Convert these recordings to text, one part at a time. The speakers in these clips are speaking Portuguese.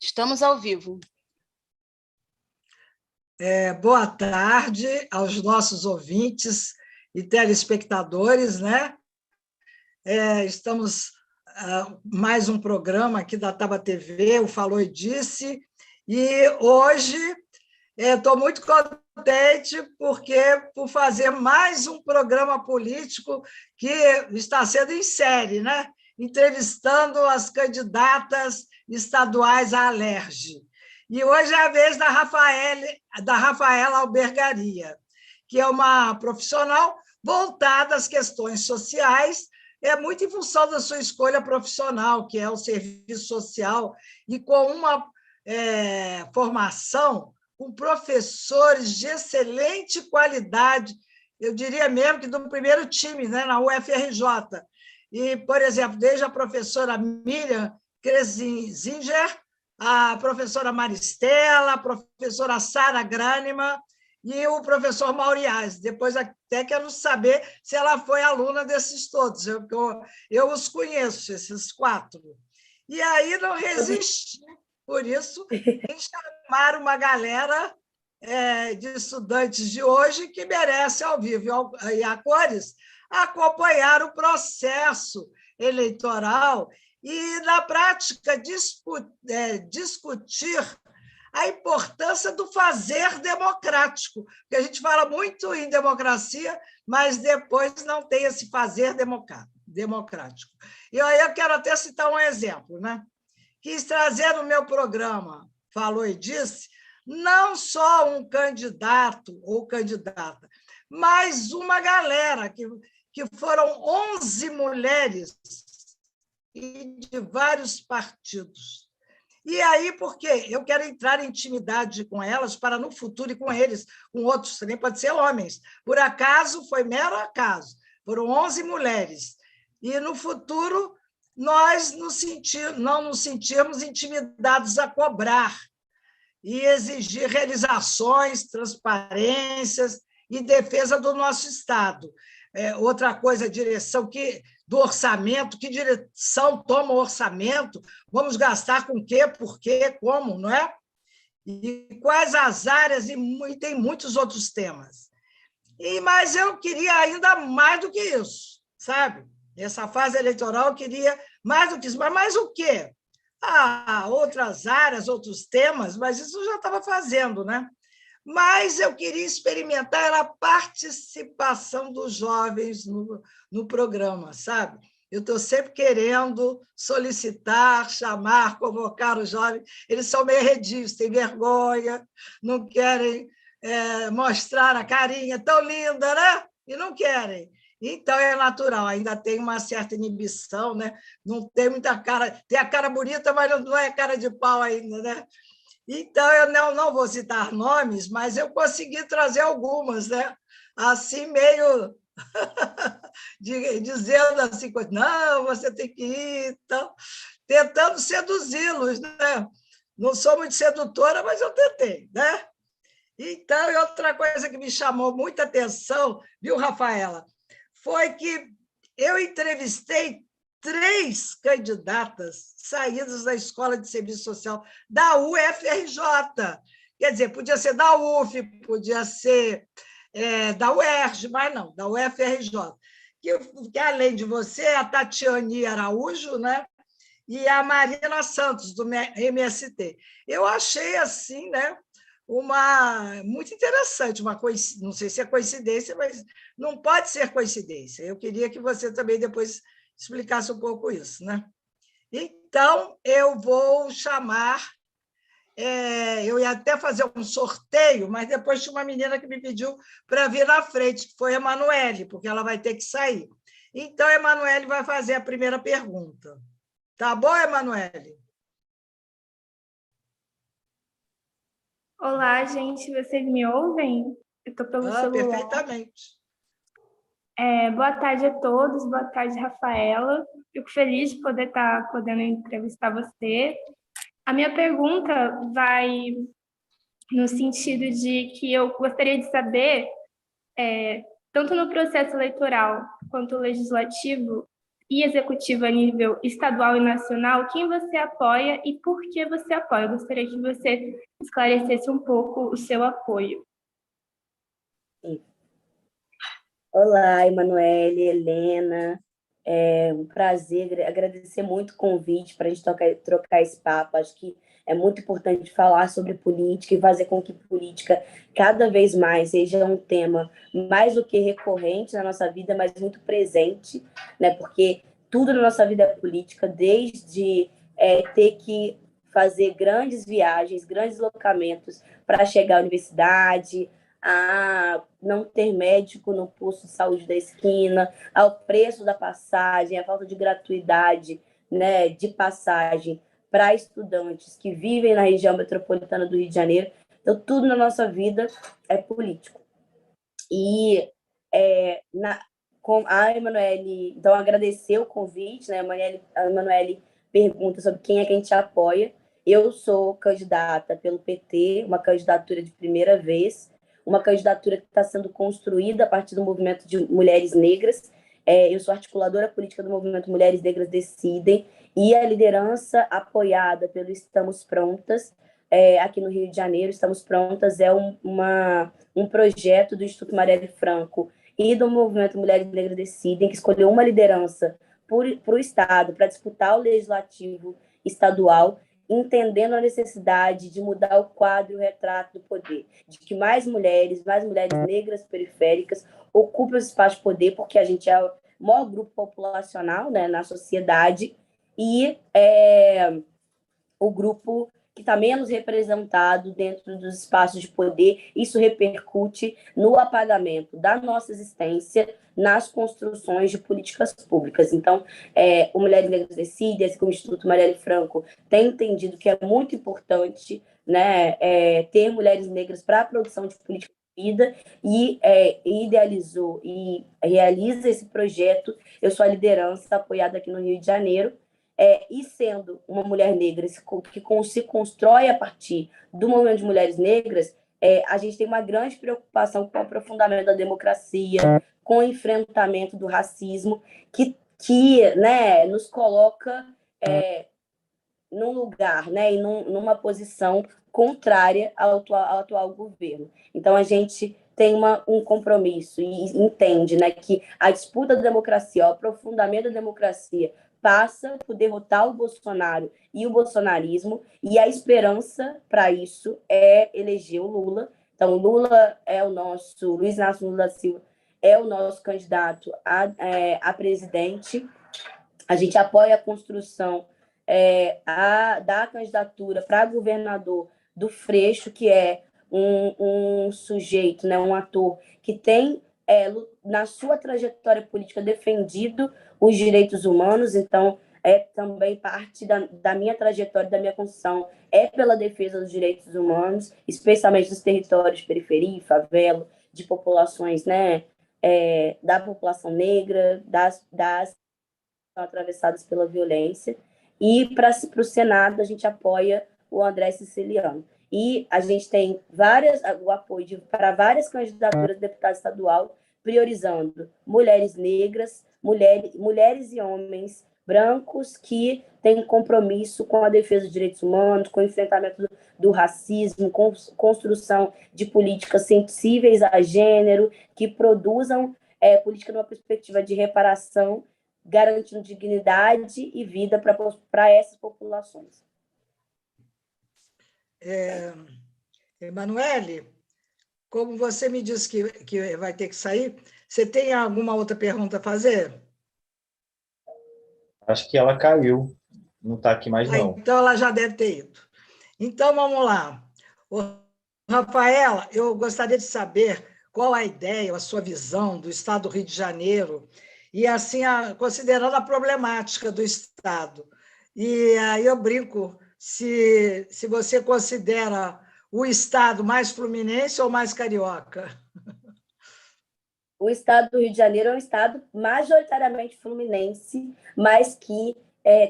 Estamos ao vivo. Boa tarde aos nossos ouvintes e telespectadores, né? Estamos mais um programa aqui da Taba TV, o Falou e Disse, e hoje estou muito contente por fazer mais um programa político que está sendo em série, né? Entrevistando as candidatas estaduais à Alerj. E hoje é a vez da Rafaela Albergaria, que é uma profissional voltada às questões sociais, muito em função da sua escolha profissional, que é o serviço social, e com uma formação com professores de excelente qualidade, eu diria mesmo que do primeiro time, né, na UFRJ. E, por exemplo, desde a professora Miriam Krezinger, a professora Maristela, a professora Sara Graneman e o professor Mauriás. Depois até quero saber se ela foi aluna desses todos. Eu os conheço, esses 4. E aí não resisti, por isso, em chamar uma galera de estudantes de hoje que merece, ao vivo e a cores, acompanhar o processo eleitoral e, na prática, discutir a importância do fazer democrático, porque a gente fala muito em democracia, mas depois não tem esse fazer democrático. E aí eu quero até citar um exemplo, né? Quis trazer no meu programa, Falou e Disse, não só um candidato ou candidata, mas uma galera, que foram 11 mulheres e de vários partidos. E aí, por quê? Eu quero entrar em intimidade com elas para, no futuro, e com eles, com outros, também pode ser homens. Por acaso, foi mero acaso. Foram 11 mulheres. E, no futuro, nós não nos sentimos intimidados a cobrar e exigir realizações, transparências e defesa do nosso Estado. Outra coisa, a direção do orçamento, que direção toma o orçamento, vamos gastar com o quê, por quê, como, não é? E quais as áreas, e tem muitos outros temas. Mas eu queria ainda mais do que isso, sabe? Nessa fase eleitoral, eu queria mais do que isso. Mas mais o quê? Outras áreas, outros temas, mas isso eu já estava fazendo, né? Mas eu queria experimentar a participação dos jovens no programa, sabe? Eu estou sempre querendo solicitar, chamar, convocar os jovens. Eles são meio redios, têm vergonha, não querem mostrar a carinha tão linda, né? E não querem. Então, é natural, ainda tem uma certa inibição, né? Não tem muita cara, tem a cara bonita, mas não é cara de pau ainda, né? Então, eu não vou citar nomes, mas eu consegui trazer algumas, né? Assim, meio dizendo assim, não, você tem que ir, então, tentando seduzi-los, né? Não sou muito sedutora, mas eu tentei, né? Então, e outra coisa que me chamou muita atenção, viu, Rafaela, foi que eu entrevistei 3 candidatas saídas da Escola de Serviço Social da UFRJ. Quer dizer, podia ser da UF, podia ser da UERJ, mas não, da UFRJ. Que além de você, a Tatiane Araújo, né? E a Marina Santos, do MST. Eu achei assim, né? Muito interessante, não sei se é coincidência, mas não pode ser coincidência. Eu queria que você também depois explicasse um pouco isso, né? Então, eu vou chamar, eu ia até fazer um sorteio, mas depois tinha uma menina que me pediu para vir na frente, que foi a Emanuele, porque ela vai ter que sair. Então, a Emanuele vai fazer a primeira pergunta. Tá bom, Emanuele? Olá, gente, vocês me ouvem? Eu estou pelo celular. Perfeitamente. Boa tarde a todos, boa tarde, Rafaela. Fico feliz de poder estar podendo entrevistar você. A minha pergunta vai no sentido de que eu gostaria de saber, tanto no processo eleitoral quanto legislativo, e executiva a nível estadual e nacional, quem você apoia e por que você apoia? Eu gostaria que você esclarecesse um pouco o seu apoio. Olá, Emanuele, Helena. É um prazer, agradecer muito o convite para a gente trocar esse papo. Acho que é muito importante falar sobre política e fazer com que política cada vez mais seja um tema mais do que recorrente na nossa vida, mas muito presente, né? Porque tudo na nossa vida é política, desde ter que fazer grandes viagens, grandes deslocamentos para chegar à universidade, a não ter médico no posto de saúde da esquina, ao preço da passagem, a falta de gratuidade, né, de passagem para estudantes que vivem na região metropolitana do Rio de Janeiro. Então, tudo na nossa vida é político. E com a Emanuele, então, agradecer o convite, né? A Emanuele pergunta sobre quem é que a gente apoia. Eu sou candidata pelo PT, uma candidatura de primeira vez, uma candidatura que está sendo construída a partir do movimento de mulheres negras. Eu sou articuladora política do movimento Mulheres Negras Decidem, e a liderança apoiada pelo Estamos Prontas, aqui no Rio de Janeiro. Estamos Prontas é um projeto do Instituto Marielle Franco e do movimento Mulheres Negras Decidem, que escolheu uma liderança para o Estado, para disputar o legislativo estadual, entendendo a necessidade de mudar o quadro e o retrato do poder, de que mais mulheres negras periféricas ocupem esse espaço de poder, porque a gente é o maior grupo populacional, né, na sociedade, e o grupo que está menos representado dentro dos espaços de poder. Isso repercute no apagamento da nossa existência nas construções de políticas públicas. Então, o Mulheres Negras Decidem, assim como o Instituto Marielle Franco, tem entendido que é muito importante, né, ter mulheres negras para a produção de política de vida, e idealizou e realiza esse projeto. Eu sou a liderança apoiada aqui no Rio de Janeiro, e sendo uma mulher negra que se constrói a partir do movimento de mulheres negras, a gente tem uma grande preocupação com o aprofundamento da democracia, com o enfrentamento do racismo, que né, nos coloca num lugar, né, e numa posição contrária ao atual governo. Então, a gente tem um compromisso e entende, né, que a disputa da democracia, o aprofundamento da democracia, passa por derrotar o Bolsonaro e o bolsonarismo, e a esperança para isso é eleger o Lula. Então, Lula é Luiz Inácio Lula da Silva é o nosso candidato a presidente. A gente apoia a construção da candidatura para governador do Freixo, que é um sujeito, né, um ator que tem, na sua trajetória política, defendido os direitos humanos. Então, também parte da minha trajetória, da minha construção, pela defesa dos direitos humanos, especialmente dos territórios de periferia, favela, de populações, né, da população negra, das atravessadas pela violência. E para o Senado, a gente apoia o André Siciliano. E a gente tem o apoio para várias candidaturas de deputado estadual, priorizando mulheres negras, mulheres e homens brancos que têm compromisso com a defesa dos direitos humanos, com o enfrentamento do racismo, com construção de políticas sensíveis a gênero, que produzam política numa perspectiva de reparação, garantindo dignidade e vida para essas populações. Emanuele, como você me disse que vai ter que sair, você tem alguma outra pergunta a fazer? Acho que ela caiu, não está aqui mais, não. Então, ela já deve ter ido. Então, vamos lá. Rafaela, eu gostaria de saber qual a ideia, a sua visão do Estado do Rio de Janeiro, e assim, considerando a problemática do Estado. E aí eu brinco, se você considera o Estado mais fluminense ou mais carioca? O Estado do Rio de Janeiro é um Estado majoritariamente fluminense, mas que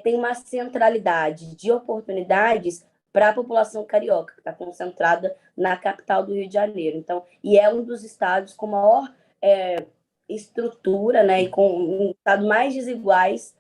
tem uma centralidade de oportunidades para a população carioca, que está concentrada na capital do Rio de Janeiro. Então, e é um dos estados com maior estrutura, né, e com um estado mais desiguais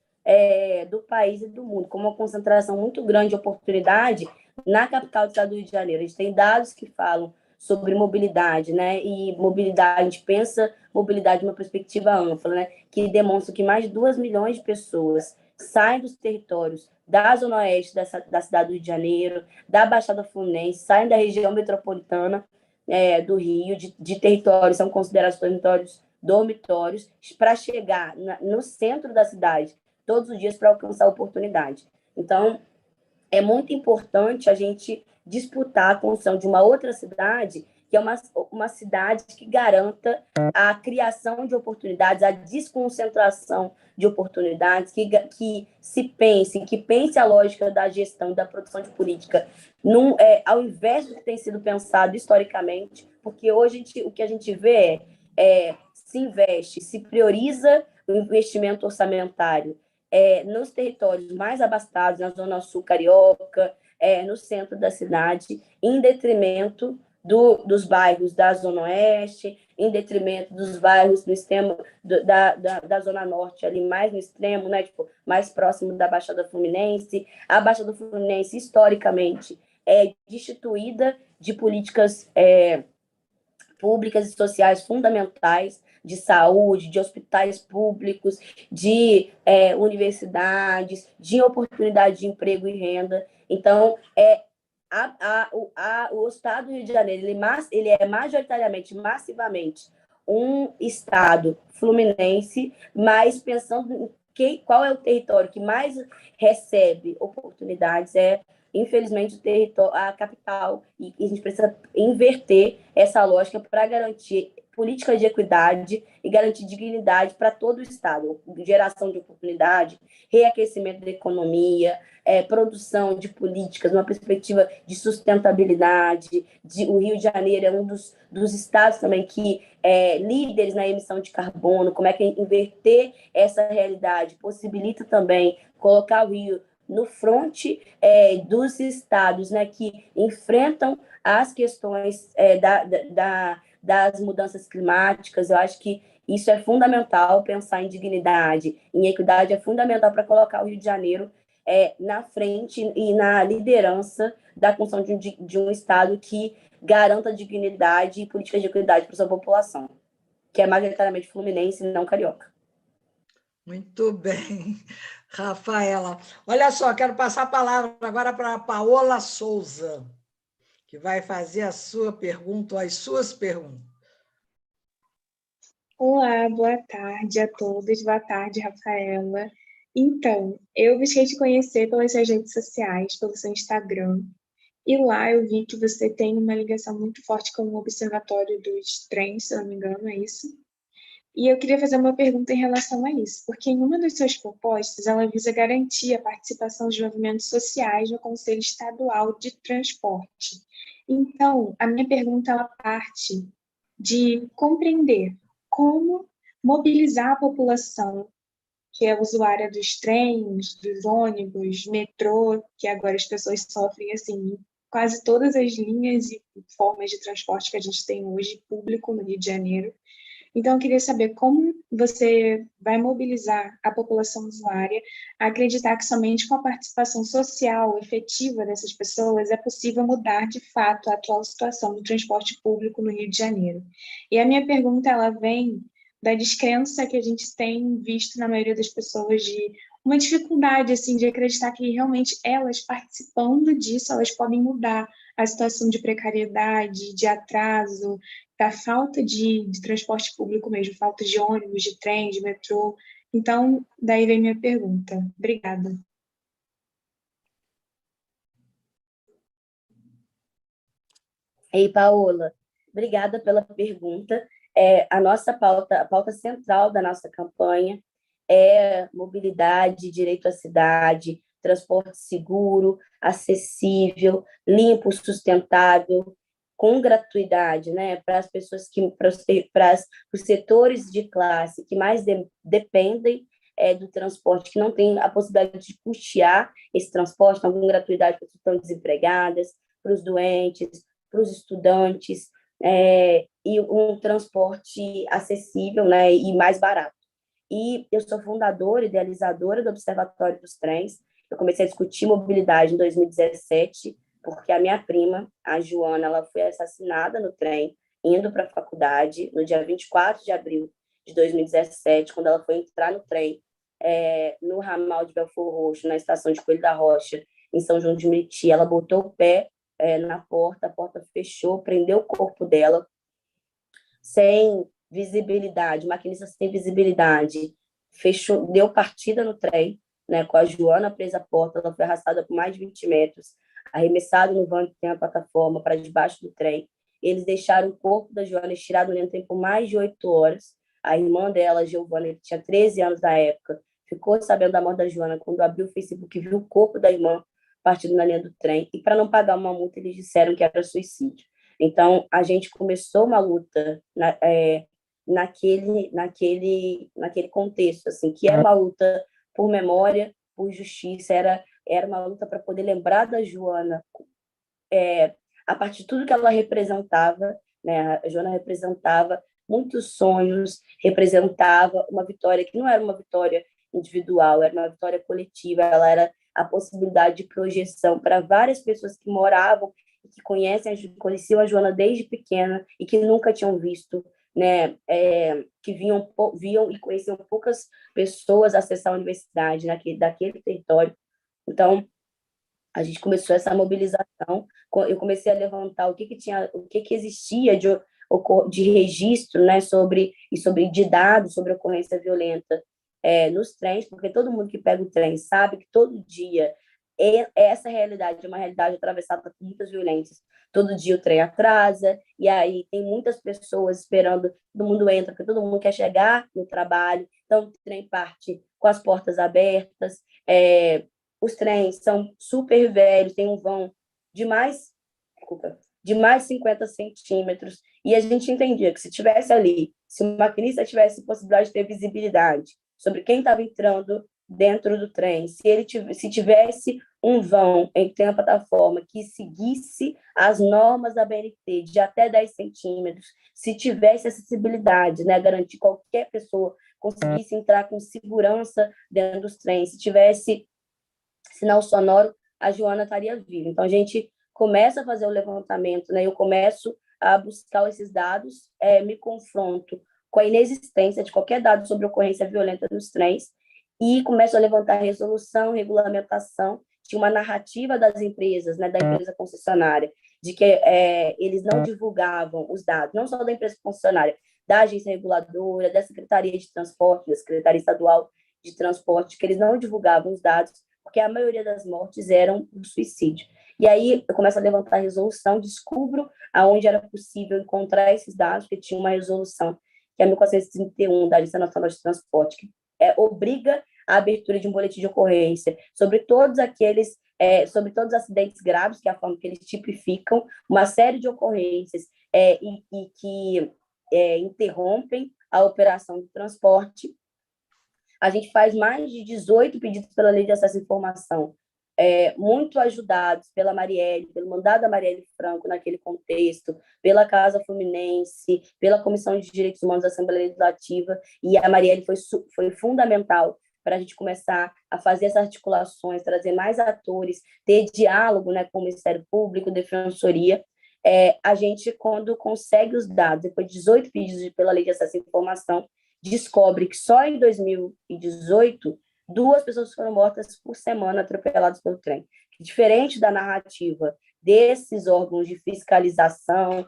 do país e do mundo, com uma concentração muito grande de oportunidade na capital do estado do Rio de Janeiro. A gente tem dados que falam sobre mobilidade, né, e mobilidade, a gente pensa mobilidade de uma perspectiva ampla, né, que demonstra que mais de 2 milhões de pessoas saem dos territórios da zona oeste da cidade do Rio de Janeiro, da Baixada Fluminense, saem da região metropolitana do Rio, de territórios, são considerados territórios dormitórios, para chegar no centro da cidade todos os dias para alcançar a oportunidade. Então, é muito importante a gente disputar a construção de uma outra cidade, que é uma cidade que garanta a criação de oportunidades, a desconcentração de oportunidades, que pense a lógica da gestão, da produção de política, ao invés do que tem sido pensado historicamente, porque hoje o que a gente vê se investe, se prioriza o investimento orçamentário nos territórios mais abastados, na Zona Sul Carioca, no centro da cidade, em detrimento dos bairros da Zona Oeste, em detrimento dos bairros no extremo da Zona Norte, ali mais no extremo, né, tipo, mais próximo da Baixada Fluminense. A Baixada Fluminense, historicamente, é destituída de políticas públicas e sociais fundamentais, de saúde, de hospitais públicos, de universidades, de oportunidade de emprego e renda. Então, o Estado do Rio de Janeiro ele é majoritariamente, massivamente, um Estado fluminense, mas pensando em qual é o território que mais recebe oportunidades, infelizmente, a capital, e a gente precisa inverter essa lógica para garantir políticas de equidade e garantir dignidade para todo o Estado, geração de oportunidade, reaquecimento da economia, produção de políticas, uma perspectiva de sustentabilidade. O Rio de Janeiro é um dos estados também que líderes na emissão de carbono. Como é que inverter essa realidade possibilita também colocar o Rio no fronte dos estados, né, que enfrentam as questões das mudanças climáticas. Eu acho que isso é fundamental, pensar em dignidade, em equidade é fundamental para colocar o Rio de Janeiro na frente e na liderança da construção de um Estado que garanta dignidade e políticas de equidade para sua população, que é majoritariamente fluminense e não carioca. Muito bem, Rafaela. Olha só, quero passar a palavra agora para a Paola Souza, que vai fazer a sua pergunta, ou as suas perguntas. Olá, boa tarde a todos. Boa tarde, Rafaela. Então, eu busquei te conhecer pelas suas redes sociais, pelo seu Instagram, e lá eu vi que você tem uma ligação muito forte com o Observatório dos Trens, se eu não me engano, é isso? E eu queria fazer uma pergunta em relação a isso, porque em uma das suas propostas, ela visa garantir a participação dos movimentos sociais no Conselho Estadual de Transporte. Então, a minha pergunta ela parte de compreender como mobilizar a população que é usuária dos trens, dos ônibus, metrô, que agora as pessoas sofrem assim, em quase todas as linhas e formas de transporte que a gente tem hoje, público no Rio de Janeiro. Então, eu queria saber como você vai mobilizar a população usuária a acreditar que somente com a participação social efetiva dessas pessoas é possível mudar, de fato, a atual situação do transporte público no Rio de Janeiro. E a minha pergunta, ela vem da descrença que a gente tem visto na maioria das pessoas de uma dificuldade, assim, de acreditar que realmente elas, participando disso, elas podem mudar a situação de precariedade, de atraso, da falta de transporte público mesmo, falta de ônibus, de trem, de metrô. Então, daí vem minha pergunta. Obrigada. Ei, Paola, obrigada pela pergunta. A nossa pauta, a pauta central da nossa campanha é mobilidade, direito à cidade, transporte seguro, acessível, limpo, sustentável, com gratuidade, né, para as pessoas para os setores de classe que mais dependem do transporte, que não têm a possibilidade de custear esse transporte, então, com gratuidade para as pessoas que estão desempregadas, para os doentes, para os estudantes, e um transporte acessível, né, e mais barato. E eu sou fundadora e idealizadora do Observatório dos Trens. Eu comecei a discutir mobilidade em 2017, porque a minha prima, a Joana, ela foi assassinada no trem, indo para a faculdade, no dia 24 de abril de 2017, quando ela foi entrar no trem, no ramal de Belford Roxo, na estação de Coelho da Rocha, em São João de Meriti. Ela botou o pé na porta, a porta fechou, prendeu o corpo dela, sem visibilidade, maquinista sem visibilidade, fechou, deu partida no trem, né, com a Joana presa à porta, ela foi arrastada por mais de 20 metros, arremessada no vão que tem a plataforma para debaixo do trem. Eles deixaram o corpo da Joana estirado no trem por mais de 8 horas. A irmã dela, Giovana, que tinha 13 anos na época, ficou sabendo da morte da Joana quando abriu o Facebook e viu o corpo da irmã partido na linha do trem. E para não pagar uma multa, eles disseram que era suicídio. Então, a gente começou uma luta naquele contexto, assim, que era uma luta por memória, por justiça, era uma luta para poder lembrar da Joana, a partir de tudo que ela representava, né? A Joana representava muitos sonhos, representava uma vitória que não era uma vitória individual, era uma vitória coletiva, ela era a possibilidade de projeção para várias pessoas que moravam e que conheciam a Joana desde pequena e que nunca tinham visto, né, que viam e conheciam poucas pessoas acessar a universidade daquele território. Então, a gente começou essa mobilização, eu comecei a levantar o que existia de registro, né, sobre de dados sobre ocorrência violenta nos trens, porque todo mundo que pega o trem sabe que todo dia essa realidade é uma realidade atravessada por muitas violências. Todo dia o trem atrasa, e aí tem muitas pessoas esperando, todo mundo entra, porque todo mundo quer chegar no trabalho, então o trem parte com as portas abertas, os trens são super velhos, tem um vão de mais de 50 centímetros, e a gente entendia que se tivesse ali, se o maquinista tivesse possibilidade de ter visibilidade sobre quem estava entrando dentro do trem, se tivesse um vão entre a plataforma que seguisse as normas da BNT de até 10 centímetros, se tivesse acessibilidade, né, garantir que qualquer pessoa conseguisse entrar com segurança dentro dos trens, se tivesse sinal sonoro, a Joana estaria viva. Então, a gente começa a fazer o levantamento, né? Eu começo a buscar esses dados, me confronto com a inexistência de qualquer dado sobre ocorrência violenta nos trens e começo a levantar resolução, regulamentação, de uma narrativa das empresas, né, da empresa concessionária, de que eles não divulgavam os dados, não só da empresa concessionária, da agência reguladora, da Secretaria de Transporte, da Secretaria Estadual de Transporte, que eles não divulgavam os dados, porque a maioria das mortes eram do suicídio. E aí eu começo a levantar a resolução, descubro aonde era possível encontrar esses dados, porque tinha uma resolução, que é a 1431 da Agência Nacional de Transporte, que obriga a abertura de um boletim de ocorrência sobre todos os acidentes graves, que é a forma que eles tipificam, uma série de ocorrências e que interrompem a operação do transporte. A gente faz mais de 18 pedidos pela Lei de Acesso à Informação, muito ajudados pela Marielle, pelo mandado da Marielle Franco naquele contexto, pela Casa Fluminense, pela Comissão de Direitos Humanos da Assembleia Legislativa, e a Marielle foi fundamental para a gente começar a fazer essas articulações, trazer mais atores, ter diálogo, né, com o Ministério Público, Defensoria. A gente, quando consegue os dados, depois de 18 pedidos pela Lei de Acesso à Informação, descobre que só em 2018 2 pessoas foram mortas por semana atropeladas pelo trem. Diferente da narrativa desses órgãos de fiscalização,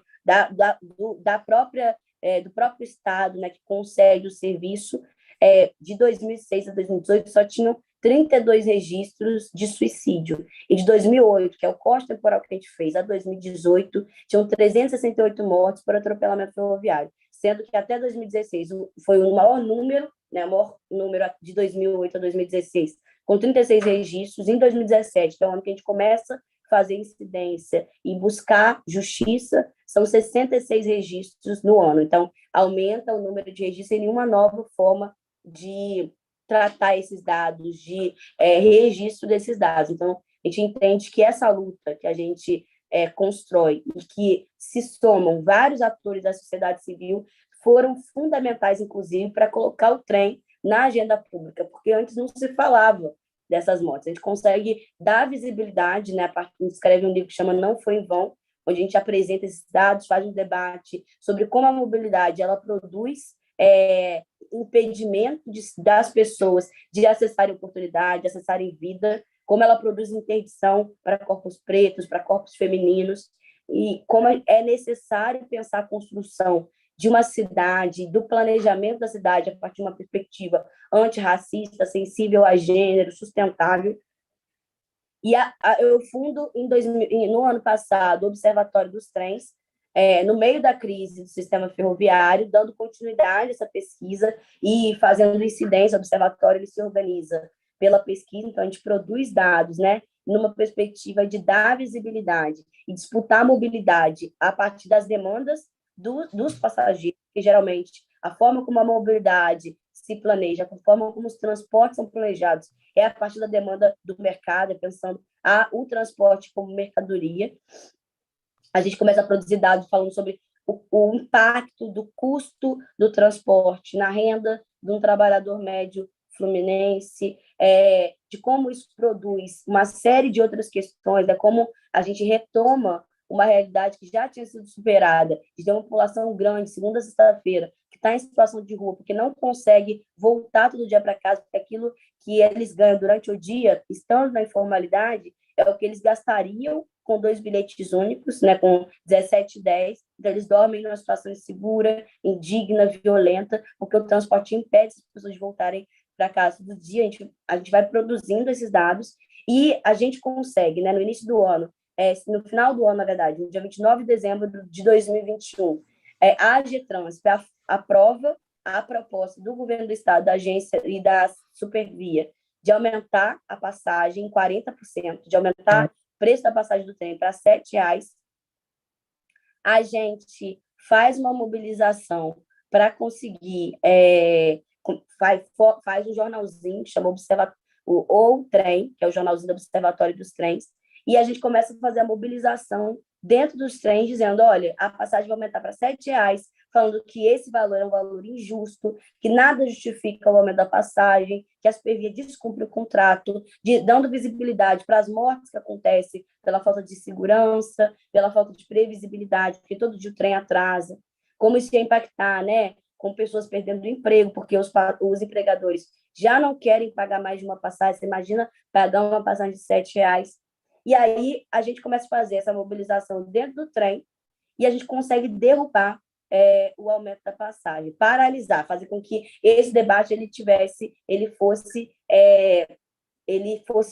do próprio Estado, né, que concede o serviço, de 2006 a 2018 só tinham 32 registros de suicídio. E de 2008, que é o corte temporal que a gente fez, a 2018, tinham 368 mortes por atropelamento ferroviário, sendo que até 2016 foi o maior número, né, o maior número de 2008 a 2016, com 36 registros. Em 2017, que é o ano que a gente começa a fazer incidência e buscar justiça, são 66 registros no ano. Então, aumenta o número de registros em uma nova forma de tratar esses dados, de registro desses dados. Então, a gente entende que essa luta que a gente constrói, e que se somam vários atores da sociedade civil, foram fundamentais, inclusive, para colocar o trem na agenda pública, porque antes não se falava dessas mortes. A gente consegue dar visibilidade, né? A gente escreve um livro que chama Não Foi em Vão, onde a gente apresenta esses dados, faz um debate sobre como a mobilidade ela produz impedimento das pessoas de acessarem oportunidade, de acessarem vida, como ela produz interdição para corpos pretos, para corpos femininos, e como é necessário pensar a construção de uma cidade, do planejamento da cidade a partir de uma perspectiva antirracista, sensível a gênero, sustentável. E eu fundo, no ano passado, o Observatório dos Trens, no meio da crise do sistema ferroviário, dando continuidade a essa pesquisa e fazendo incidência. O Observatório ele se organiza pela pesquisa, então a gente produz dados, né, numa perspectiva de dar visibilidade e disputar a mobilidade a partir das demandas dos passageiros, que geralmente a forma como a mobilidade se planeja, a forma como os transportes são planejados, é a partir da demanda do mercado, pensando o transporte como mercadoria. A gente começa a produzir dados falando sobre o impacto do custo do transporte na renda de um trabalhador médio fluminense, de como isso produz uma série de outras questões, como a gente retoma uma realidade que já tinha sido superada, de ter uma população grande, segunda a sexta-feira, que está em situação de rua, porque não consegue voltar todo dia para casa, porque aquilo que eles ganham durante o dia, estando na informalidade, é o que eles gastariam com 2 bilhetes únicos, né, com 17,10. Então, eles dormem numa situação insegura, indigna, violenta, porque o transporte impede as pessoas de voltarem para casa todo dia. A gente vai produzindo esses dados e a gente consegue, né, no início do ano, no final do ano, na verdade, no dia 29 de dezembro de 2021, a AGETRANS aprova a proposta do governo do estado, da agência e da Supervia de aumentar a passagem em 40%, de aumentar o preço da passagem do trem para R$ 7,00. A gente faz uma mobilização para conseguir, faz um jornalzinho que chama o Trem, que é o jornalzinho do Observatório dos Trens, e a gente começa a fazer a mobilização dentro dos trens, dizendo, olha, a passagem vai aumentar para R$ 7,00, falando que esse valor é um valor injusto, que nada justifica o aumento da passagem, que a Supervia descumpre o contrato, dando visibilidade para as mortes que acontecem pela falta de segurança, pela falta de previsibilidade, porque todo dia o trem atrasa, como isso ia impactar, né, com pessoas perdendo o emprego, porque os empregadores já não querem pagar mais de uma passagem. Você imagina pagar uma passagem de R$ 7,00. E aí a gente começa a fazer essa mobilização dentro do trem e a gente consegue derrubar o aumento da passagem, paralisar, fazer com que esse debate ele fosse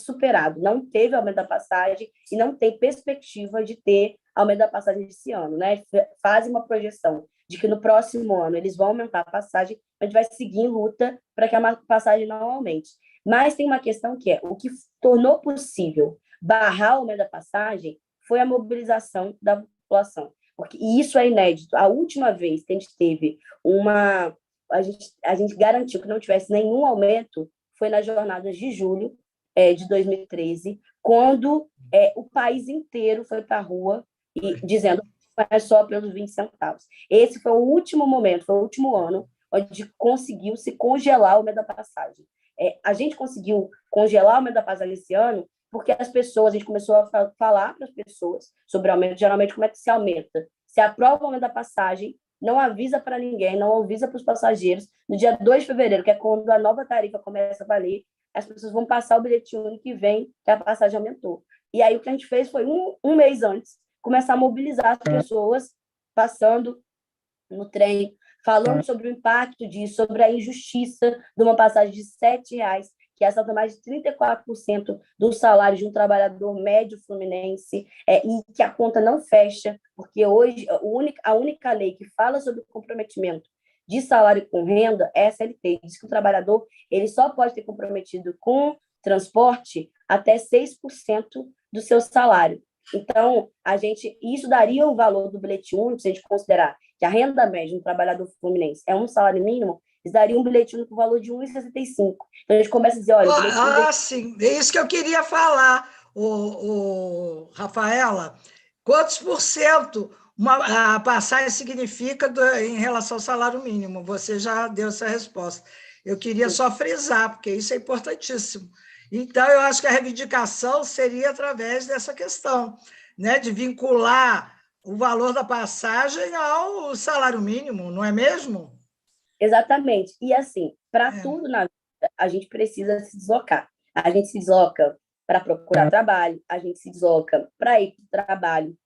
superado. Não teve aumento da passagem e não tem perspectiva de ter aumento da passagem esse ano, né? Fazem uma projeção de que no próximo ano eles vão aumentar a passagem, a gente vai seguir em luta para que a passagem não aumente. Mas tem uma questão que o que tornou possível barrar o aumento da passagem foi a mobilização da população. E isso é inédito. A última vez que a gente teve a gente garantiu que não tivesse nenhum aumento foi nas jornadas de julho de 2013, quando o país inteiro foi para a rua dizendo que é só pelos 20 centavos. Esse foi o último momento, foi o último ano onde conseguiu se congelar o aumento da passagem. A gente conseguiu congelar o aumento da passagem esse ano porque a gente começou a falar para as pessoas sobre o aumento. Geralmente, como é que se aumenta? Se aprova o aumento da passagem, não avisa para ninguém, não avisa para os passageiros. No dia 2 de fevereiro, que é quando a nova tarifa começa a valer, as pessoas vão passar o bilhete único e vem que a passagem aumentou. E aí o que a gente fez foi, um mês antes, começar a mobilizar as pessoas passando no trem, falando sobre o impacto disso, sobre a injustiça de uma passagem de R$ 7,00, que assalta mais de 34% do salário de um trabalhador médio fluminense, e que a conta não fecha, porque hoje a única lei que fala sobre o comprometimento de salário com renda é a CLT. Diz que o trabalhador ele só pode ter comprometido com transporte até 6% do seu salário. Então, isso daria o valor do bilhete único, se a gente considerar que a renda média de um trabalhador fluminense é um salário mínimo, eles dariam um bilhete único com valor de R$ 1,65. Então, a gente começa a dizer, olha... sim, é isso que eu queria falar, Rafaela. Quantos por cento a passagem significa em relação ao salário mínimo? Você já deu essa resposta. Eu queria só frisar, porque isso é importantíssimo. Então, eu acho que a reivindicação seria através dessa questão, né, de vincular o valor da passagem ao salário mínimo, não é mesmo? Exatamente. E assim, para tudo na vida, a gente precisa se deslocar. A gente se desloca para procurar trabalho, a gente se desloca para ir para o trabalho,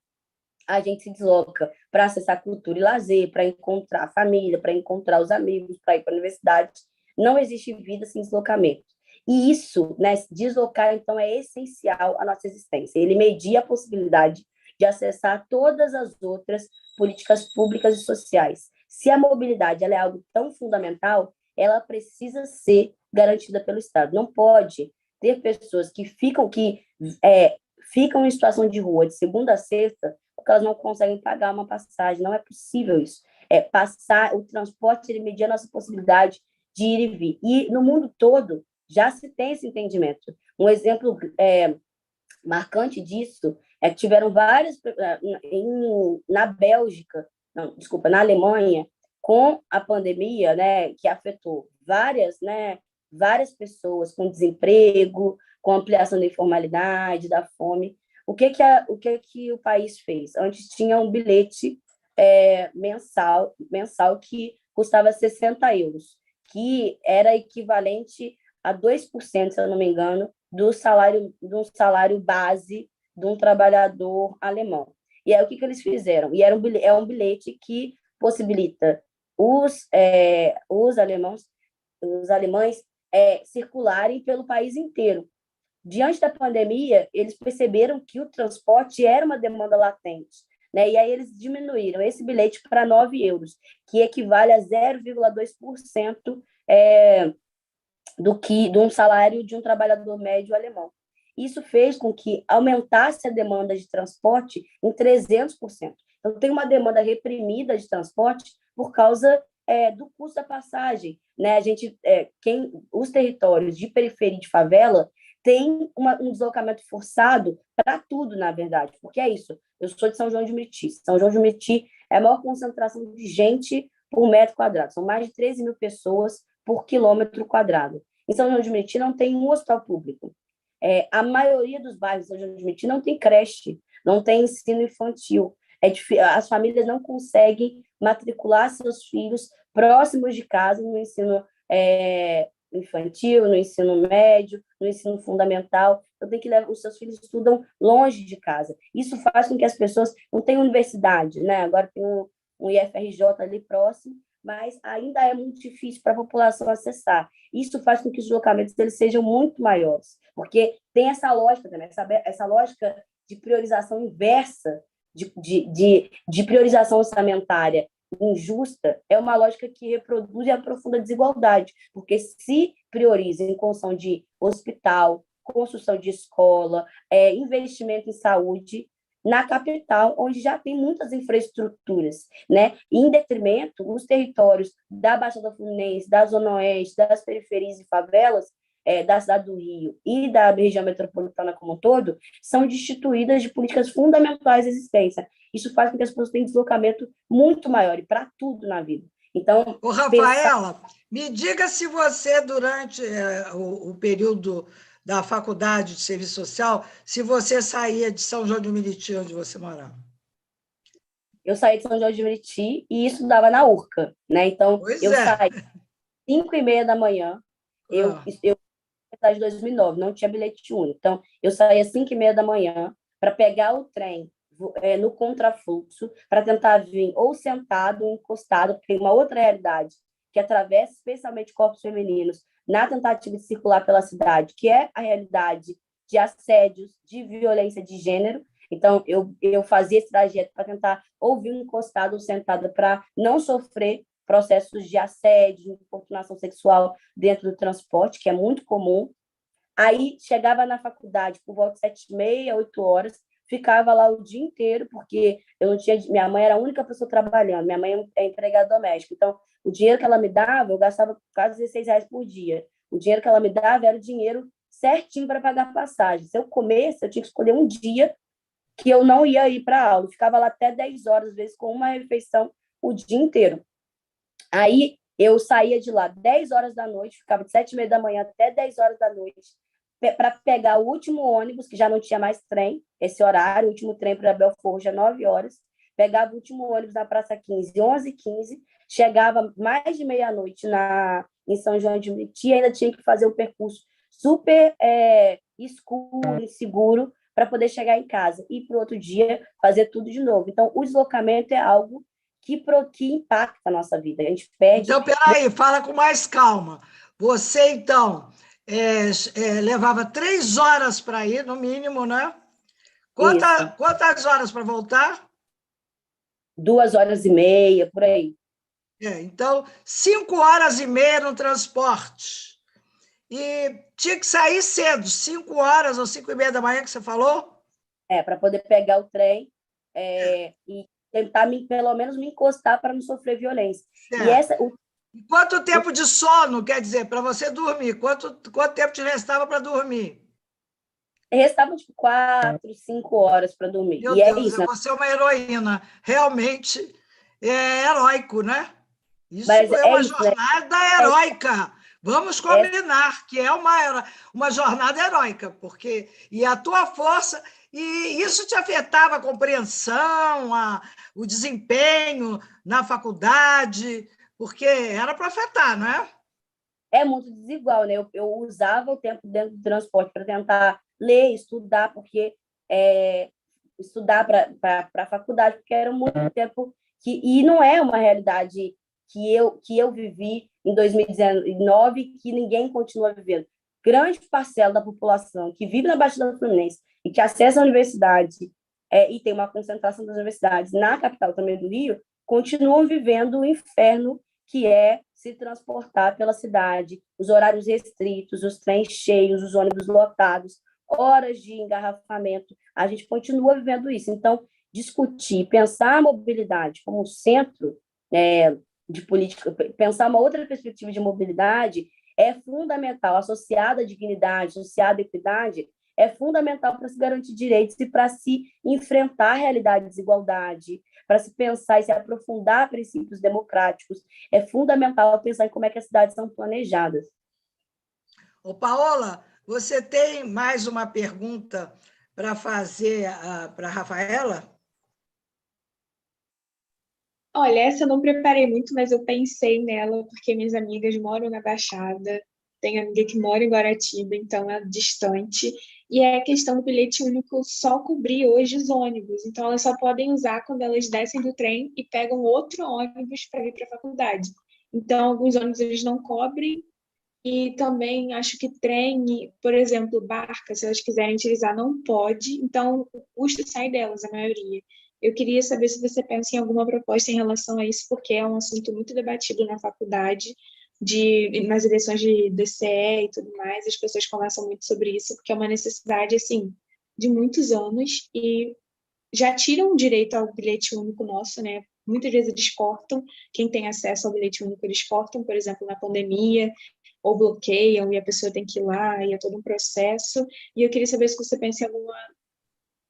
a gente se desloca para acessar cultura e lazer, para encontrar a família, para encontrar os amigos, para ir para a universidade. Não existe vida sem deslocamento. E isso, né, deslocar, então, é essencial à nossa existência. Ele media a possibilidade de acessar todas as outras políticas públicas e sociais. Se a mobilidade ela é algo tão fundamental, ela precisa ser garantida pelo Estado. Não pode ter pessoas ficam em situação de rua de segunda a sexta porque elas não conseguem pagar uma passagem. Não é possível isso. O transporte ele media a nossa possibilidade de ir e vir. E no mundo todo já se tem esse entendimento. Um exemplo marcante disso é que tiveram na Bélgica, não, desculpa, na Alemanha, com a pandemia, né, que afetou várias pessoas com desemprego, com ampliação da informalidade, da fome. O que o país fez? Antes tinha um bilhete mensal que custava 60 euros, que era equivalente a 2%, se eu não me engano, do salário base de um trabalhador alemão. E aí, o que eles fizeram? E é um bilhete que possibilita os alemães circularem pelo país inteiro. Diante da pandemia, eles perceberam que o transporte era uma demanda latente, né? E aí eles diminuíram esse bilhete para 9 euros, que equivale a 0,2% de um salário de um trabalhador médio alemão. Isso fez com que aumentasse a demanda de transporte em 300%. Então, tem uma demanda reprimida de transporte por causa do custo da passagem, né? Os territórios de periferia e de favela têm um deslocamento forçado para tudo, na verdade, porque é isso. Eu sou de São João de Meriti. São João de Meriti é a maior concentração de gente por metro quadrado. São mais de 13 mil pessoas por quilômetro quadrado. Em São João de Meriti não tem um hospital público. A maioria dos bairros de São João de Meriti não tem creche, não tem ensino infantil. As famílias não conseguem matricular seus filhos próximos de casa no ensino infantil, no ensino médio, no ensino fundamental. Então, os seus filhos estudam longe de casa. Isso faz com que as pessoas não tenham universidade, né? Agora tem um IFRJ ali próximo, mas ainda é muito difícil para a população acessar. Isso faz com que os deslocamentos eles sejam muito maiores, porque tem essa lógica também, essa lógica de priorização inversa, de priorização orçamentária injusta, é uma lógica que reproduz e aprofunda a desigualdade, porque se prioriza em construção de hospital, construção de escola, investimento em saúde, na capital, onde já tem muitas infraestruturas, né? Em detrimento, os territórios da Baixada Fluminense, da Zona Oeste, das periferias e favelas, da cidade do Rio e da região metropolitana como um todo, são destituídas de políticas fundamentais de existência. Isso faz com que as pessoas tenham deslocamento muito maior e para tudo na vida. Então, Rafaela, me diga se você, durante o período da faculdade de serviço social, se você saía de São João de Meriti, onde você morava. Eu saí de São João de Meriti e estudava na URCA, né? Então, saí às 5h30 da manhã, eu de 2009, não tinha bilhete único. Então, eu saía às 5h30 da manhã para pegar o trem no contrafluxo, para tentar vir ou sentado ou encostado, porque tem uma outra realidade que atravessa especialmente corpos femininos na tentativa de circular pela cidade, que é a realidade de assédios, de violência de gênero. Então, eu fazia esse trajeto para tentar ou vir encostado ou sentada para não sofrer processos de assédio, de importunação sexual dentro do transporte, que é muito comum. Aí, chegava na faculdade por volta de 7h30, 8 horas, ficava lá o dia inteiro, porque eu não tinha... Minha mãe era a única pessoa trabalhando, minha mãe é empregada doméstica, então o dinheiro que ela me dava, eu gastava quase R$16 por dia. O dinheiro que ela me dava era o dinheiro certinho para pagar passagem. Se eu comesse, eu tinha que escolher um dia que eu não ia ir para a aula. Eu ficava lá até 10 horas, às vezes, com uma refeição o dia inteiro. Aí eu saía de lá 10 horas da noite, ficava de 7h30 da manhã até 10 horas da noite, para pegar o último ônibus, que já não tinha mais trem, esse horário, o último trem para Belfort já 9 horas, pegava o último ônibus na Praça 15, 11h15, chegava mais de meia-noite em São João de Meriti, e ainda tinha que fazer o percurso super escuro, inseguro, para poder chegar em casa. E para o outro dia fazer tudo de novo. Então, o deslocamento é algo que impacta a nossa vida. A gente perde... Então, peraí, fala com mais calma. Você, então, levava 3 horas para ir, no mínimo, né? Quantas horas para voltar? 2h30, por aí. Então, 5h30 no transporte. E tinha que sair cedo, 5 horas ou 5h30 da manhã, que você falou? Para poder pegar o trem e tentar, pelo menos, me encostar para não sofrer violência. E quanto tempo de sono, quer dizer, para você dormir? Quanto tempo te restava para dormir? Restava, 4, 5 horas para dormir. Meu e Deus, é isso, você é uma heroína. Realmente é heróico, né? Isso Mas é uma isso, jornada heróica. Vamos combinar que é uma jornada heróica, porque a tua força, e isso te afetava a compreensão, o desempenho na faculdade, porque era para afetar, não é? É muito desigual, né? Eu usava o tempo dentro do transporte para tentar ler, estudar, porque estudar para a faculdade, porque era muito tempo e não é uma realidade que eu vivi em 2019 que ninguém continua vivendo. Grande parcela da população que vive na Baixada Fluminense e que acessa a universidade e tem uma concentração das universidades na capital também do Rio, continuam vivendo o inferno que é se transportar pela cidade, os horários restritos, os trens cheios, os ônibus lotados, horas de engarrafamento. A gente continua vivendo isso. Então, discutir, pensar a mobilidade como um centro de política, pensar uma outra perspectiva de mobilidade é fundamental, associada à dignidade, associada à equidade, é fundamental para se garantir direitos e para se enfrentar a realidade de desigualdade, para se pensar e se aprofundar princípios democráticos. É fundamental pensar em como é que as cidades são planejadas. Ô, Paola, você tem mais uma pergunta para fazer para a Rafaela? Olha, essa eu não preparei muito, mas eu pensei nela porque minhas amigas moram na Baixada, tenho amiga que mora em Guaratiba, então é distante, e é a questão do bilhete único só cobrir hoje os ônibus, então elas só podem usar quando elas descem do trem e pegam outro ônibus para ir para a faculdade. Então, alguns ônibus eles não cobrem, e também acho que trem, por exemplo, barca, se elas quiserem utilizar, não pode, então o custo sai delas, a maioria. Eu queria saber se você pensa em alguma proposta em relação a isso, porque é um assunto muito debatido na faculdade, nas eleições de DCE e tudo mais, as pessoas conversam muito sobre isso, porque é uma necessidade, assim, de muitos anos, e já tiram o direito ao bilhete único nosso, né? Muitas vezes eles cortam, quem tem acesso ao bilhete único, eles cortam, por exemplo, na pandemia, ou bloqueiam, e a pessoa tem que ir lá, e é todo um processo. E eu queria saber se você pensa em alguma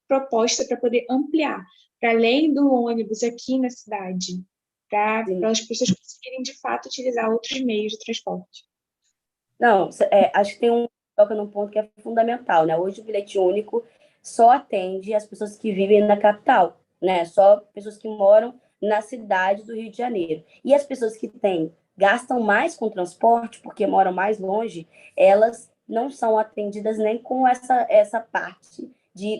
proposta para poder ampliar, para além do ônibus aqui na cidade, para as pessoas conseguirem, de fato, utilizar outros meios de transporte. Não, acho que toca num ponto que é fundamental, né? Hoje o bilhete único só atende as pessoas que vivem na capital, né? Só pessoas que moram na cidade do Rio de Janeiro. E as pessoas que gastam mais com transporte, porque moram mais longe, elas não são atendidas nem com essa parte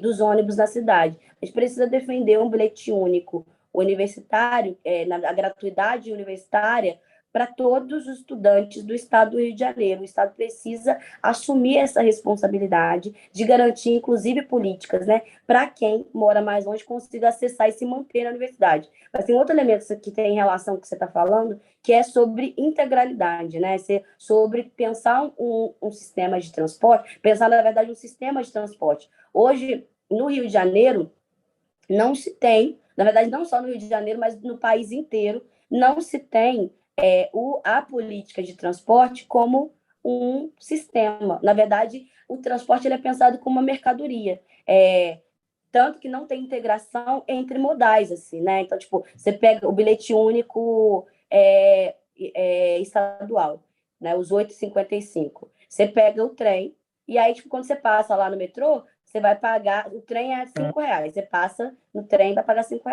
dos ônibus na cidade. A gente precisa defender um bilhete único universitário, a gratuidade universitária, para todos os estudantes do Estado do Rio de Janeiro. O Estado precisa assumir essa responsabilidade de garantir, inclusive, políticas, né, para quem mora mais longe consiga acessar e se manter na universidade. Mas tem outro elemento que tem relação com o que você está falando, que é sobre integralidade, né, sobre pensar um sistema de transporte, pensar, na verdade, um sistema de transporte. Hoje, no Rio de Janeiro, não se tem, na verdade, não só no Rio de Janeiro, mas no país inteiro, não se tem a política de transporte como um sistema. Na verdade, o transporte ele é pensado como uma mercadoria. Tanto que não tem integração entre modais, assim, né? Então, tipo, você pega o bilhete único estadual, né? Os 8,55. Você pega o trem, e aí, tipo, quando você passa lá no metrô, você vai pagar, o trem é R$ 5. Você passa no trem, vai pagar R$ 5.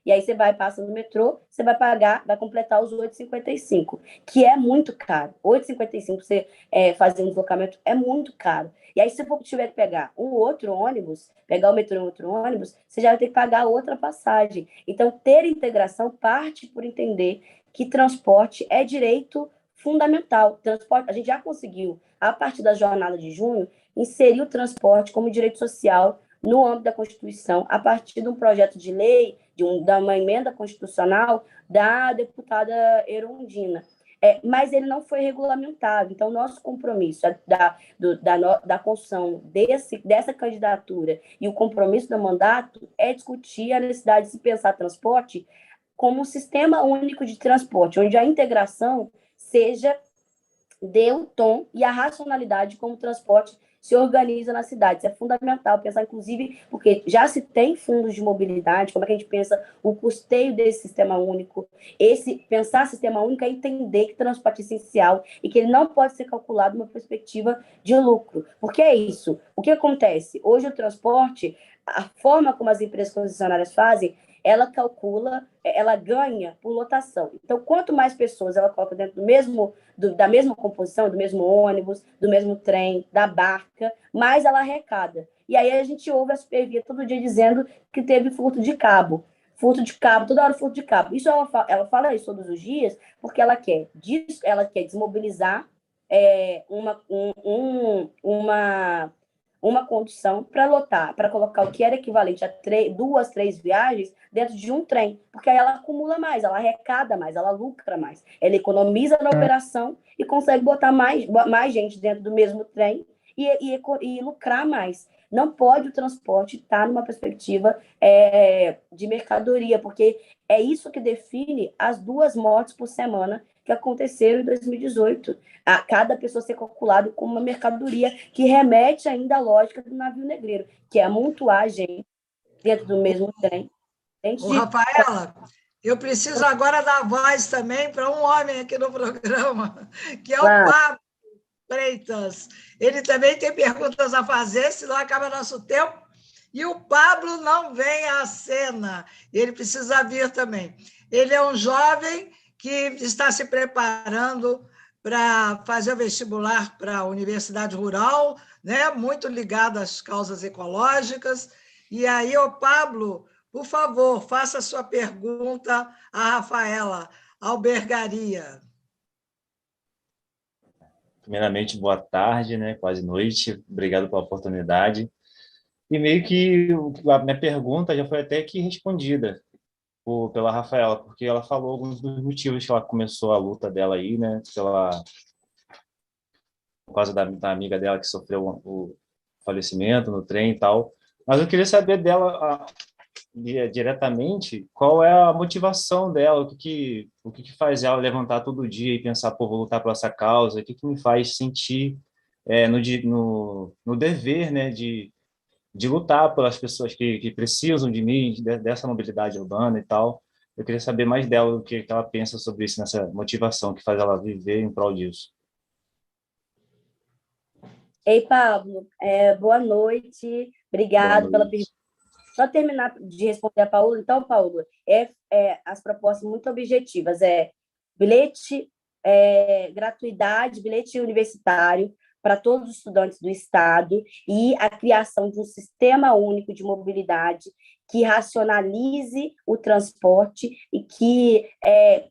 E aí você vai, passa no metrô, você vai pagar, vai completar os 8,55, que é muito caro. 8,55 você fazer um deslocamento é muito caro. E aí, se você tiver que pegar um outro ônibus, pegar o metrô em outro ônibus, você já vai ter que pagar outra passagem. Então, ter integração parte por entender que transporte é direito fundamental. Transporte, a gente já conseguiu, a partir da jornada de junho, inserir o transporte como direito social no âmbito da Constituição, a partir de um projeto de lei, da uma emenda constitucional da deputada Erundina. Mas ele não foi regulamentado. Então, nosso compromisso da construção dessa candidatura e o compromisso do mandato é discutir a necessidade de se pensar transporte como um sistema único de transporte, onde a integração dê o tom e a racionalidade como o transporte se organiza na cidade. Isso é fundamental pensar, inclusive, porque já se tem fundos de mobilidade, como é que a gente pensa o custeio desse sistema único. Pensar sistema único é entender que transporte é essencial e que ele não pode ser calculado numa perspectiva de lucro. Porque é isso. O que acontece? Hoje o transporte, a forma como as empresas concessionárias fazem, ela calcula, ela ganha por lotação. Então, quanto mais pessoas ela coloca dentro da mesma composição, do mesmo ônibus, do mesmo trem, da barca, mais ela arrecada. E aí a gente ouve a Supervia todo dia dizendo que teve furto de cabo. Furto de cabo, toda hora furto de cabo. Isso ela fala isso todos os dias porque ela quer desmobilizar uma condução para lotar, para colocar o que era equivalente a 2, 3 viagens dentro de um trem, porque aí ela acumula mais, ela arrecada mais, ela lucra mais, ela economiza na operação e consegue botar mais gente dentro do mesmo trem e lucrar mais. Não pode o transporte estar numa perspectiva de mercadoria, porque é isso que define as 2 mortes por semana que aconteceram em 2018. A cada pessoa ser calculado como uma mercadoria que remete ainda à lógica do navio negreiro, que é amontoar gente dentro do mesmo trem. Ô, Rafaela, eu preciso agora dar voz também para um homem aqui no programa, que é o Pablo Freitas. Ele também tem perguntas a fazer, senão acaba nosso tempo. E o Pablo não vem à cena, ele precisa vir também. Ele é um jovem que está se preparando para fazer o vestibular para a Universidade Rural, né? Muito ligado às causas ecológicas. E aí, ô Pablo, por favor, faça a sua pergunta à Rafaela Albergaria. Primeiramente, boa tarde, né? Quase noite. Obrigado pela oportunidade. E meio que a minha pergunta já foi até que respondida pela Rafaela, porque ela falou alguns dos motivos que ela começou a luta dela aí, né? Por causa da amiga dela que sofreu o falecimento no trem e tal. Mas eu queria saber dela diretamente qual é a motivação dela, o que faz ela levantar todo dia e pensar, pô, vou lutar por essa causa, o que me faz sentir no dever, né, de lutar pelas pessoas que precisam de mim, dessa mobilidade urbana e tal. Eu queria saber mais dela, o que ela pensa sobre isso, nessa motivação que faz ela viver em prol disso. Ei, Pablo, boa noite. Obrigado pela pergunta. Só terminar de responder a Paula. Então, Paula, as propostas muito objetivas. Bilhete, gratuidade, bilhete universitário para todos os estudantes do Estado e a criação de um sistema único de mobilidade que racionalize o transporte e que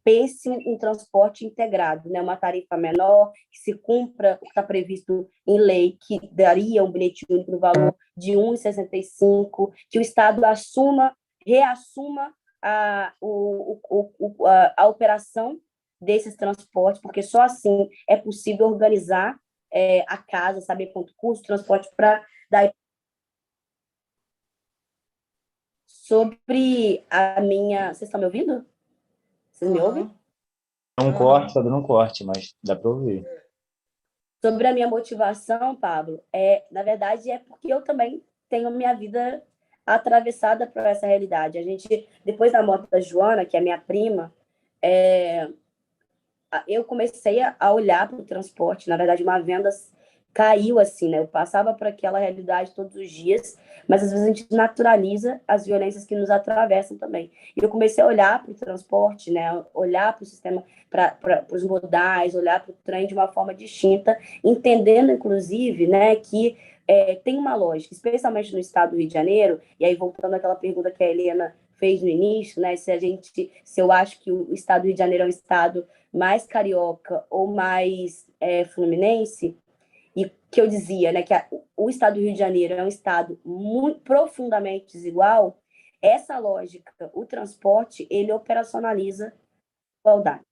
pense um transporte integrado, né? Uma tarifa menor, que se cumpra o que está previsto em lei, que daria um bilhete único no valor de R$ 1,65, que o Estado reassuma a operação desses transportes, porque só assim é possível organizar a casa, saber quanto custa o transporte para dar. Sobre a minha... Vocês estão me ouvindo? Vocês me ouvem? Está dando um corte, mas dá para ouvir. Sobre a minha motivação, Pablo, na verdade, é porque eu também tenho minha vida atravessada por essa realidade. A gente, depois da morte da Joana, que é minha prima, eu comecei a olhar para o transporte. Na verdade, uma venda caiu assim, né? Eu passava por aquela realidade todos os dias, mas às vezes a gente naturaliza as violências que nos atravessam também. E eu comecei a olhar para o transporte, né? Olhar para o sistema, para os modais, olhar para o trem de uma forma distinta, entendendo, inclusive, né, que tem uma lógica, especialmente no estado do Rio de Janeiro, e aí voltando àquela pergunta que a Helena fez no início, né, se eu acho que o estado do Rio de Janeiro é um estado mais carioca ou mais fluminense, e que eu dizia, né, que o estado do Rio de Janeiro é um estado muito profundamente desigual. Essa lógica, o transporte, ele operacionaliza a igualdade.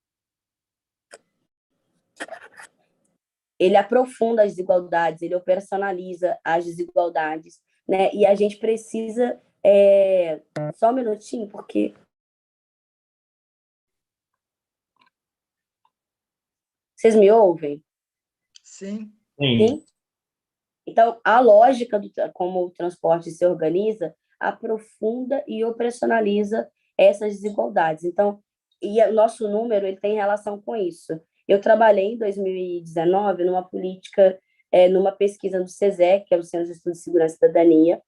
Ele aprofunda as desigualdades, ele operacionaliza as desigualdades, né? E a gente precisa só um minutinho, porque vocês me ouvem? Sim. Sim? Então, a lógica como o transporte se organiza aprofunda e operacionaliza essas desigualdades. Então, e o nosso número ele tem relação com isso. Eu trabalhei em 2019 numa política, numa pesquisa do CESEC, que é o Centro de Estudos de Segurança e Cidadania,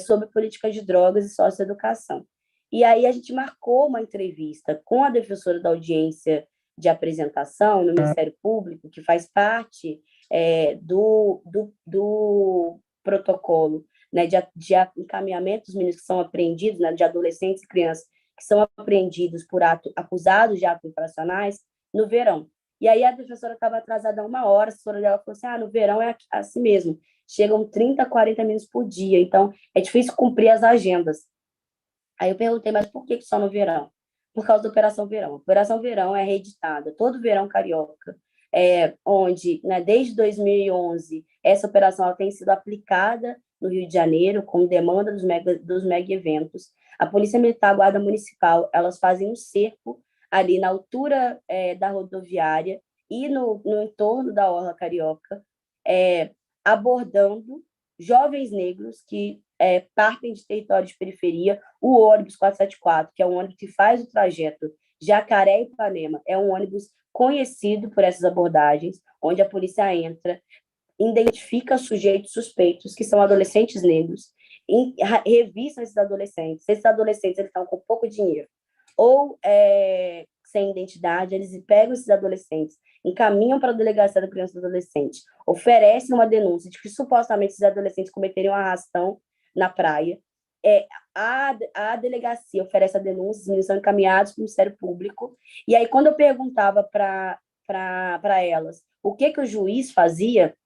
sobre políticas de drogas e socioeducação. E aí a gente marcou uma entrevista com a defensora da audiência de apresentação no Ministério Público, que faz parte do protocolo, né, de encaminhamento dos meninos que são apreendidos, né, de adolescentes e crianças que são apreendidos por acusados de atos infracionais no verão. E aí a defensora estava atrasada 1 hora, a assessora dela falou assim, no verão é assim mesmo, chegam 30, 40 meninos por dia, então é difícil cumprir as agendas. Aí eu perguntei, mas por que só no verão? Por causa da Operação Verão. A Operação Verão é reeditada todo verão carioca, onde, né, desde 2011, essa operação ela tem sido aplicada no Rio de Janeiro, com demanda dos mega eventos. A Polícia Militar, a Guarda Municipal, elas fazem um cerco ali na altura da rodoviária e no entorno da Orla Carioca, abordando jovens negros que partem de território de periferia. O ônibus 474, que é um ônibus que faz o trajeto Jacaré-Ipanema, é um ônibus conhecido por essas abordagens, onde a polícia entra, identifica sujeitos suspeitos, que são adolescentes negros, revistam esses adolescentes. Esses adolescentes eles estão com pouco dinheiro ou sem identidade, eles pegam esses adolescentes, encaminham para a delegacia da criança e do adolescente, oferecem uma denúncia de que supostamente esses adolescentes cometeriam um arrastão na praia. A delegacia oferece a denúncia, os meninos são encaminhados para o Ministério Público, e aí quando eu perguntava para elas o que o juiz fazia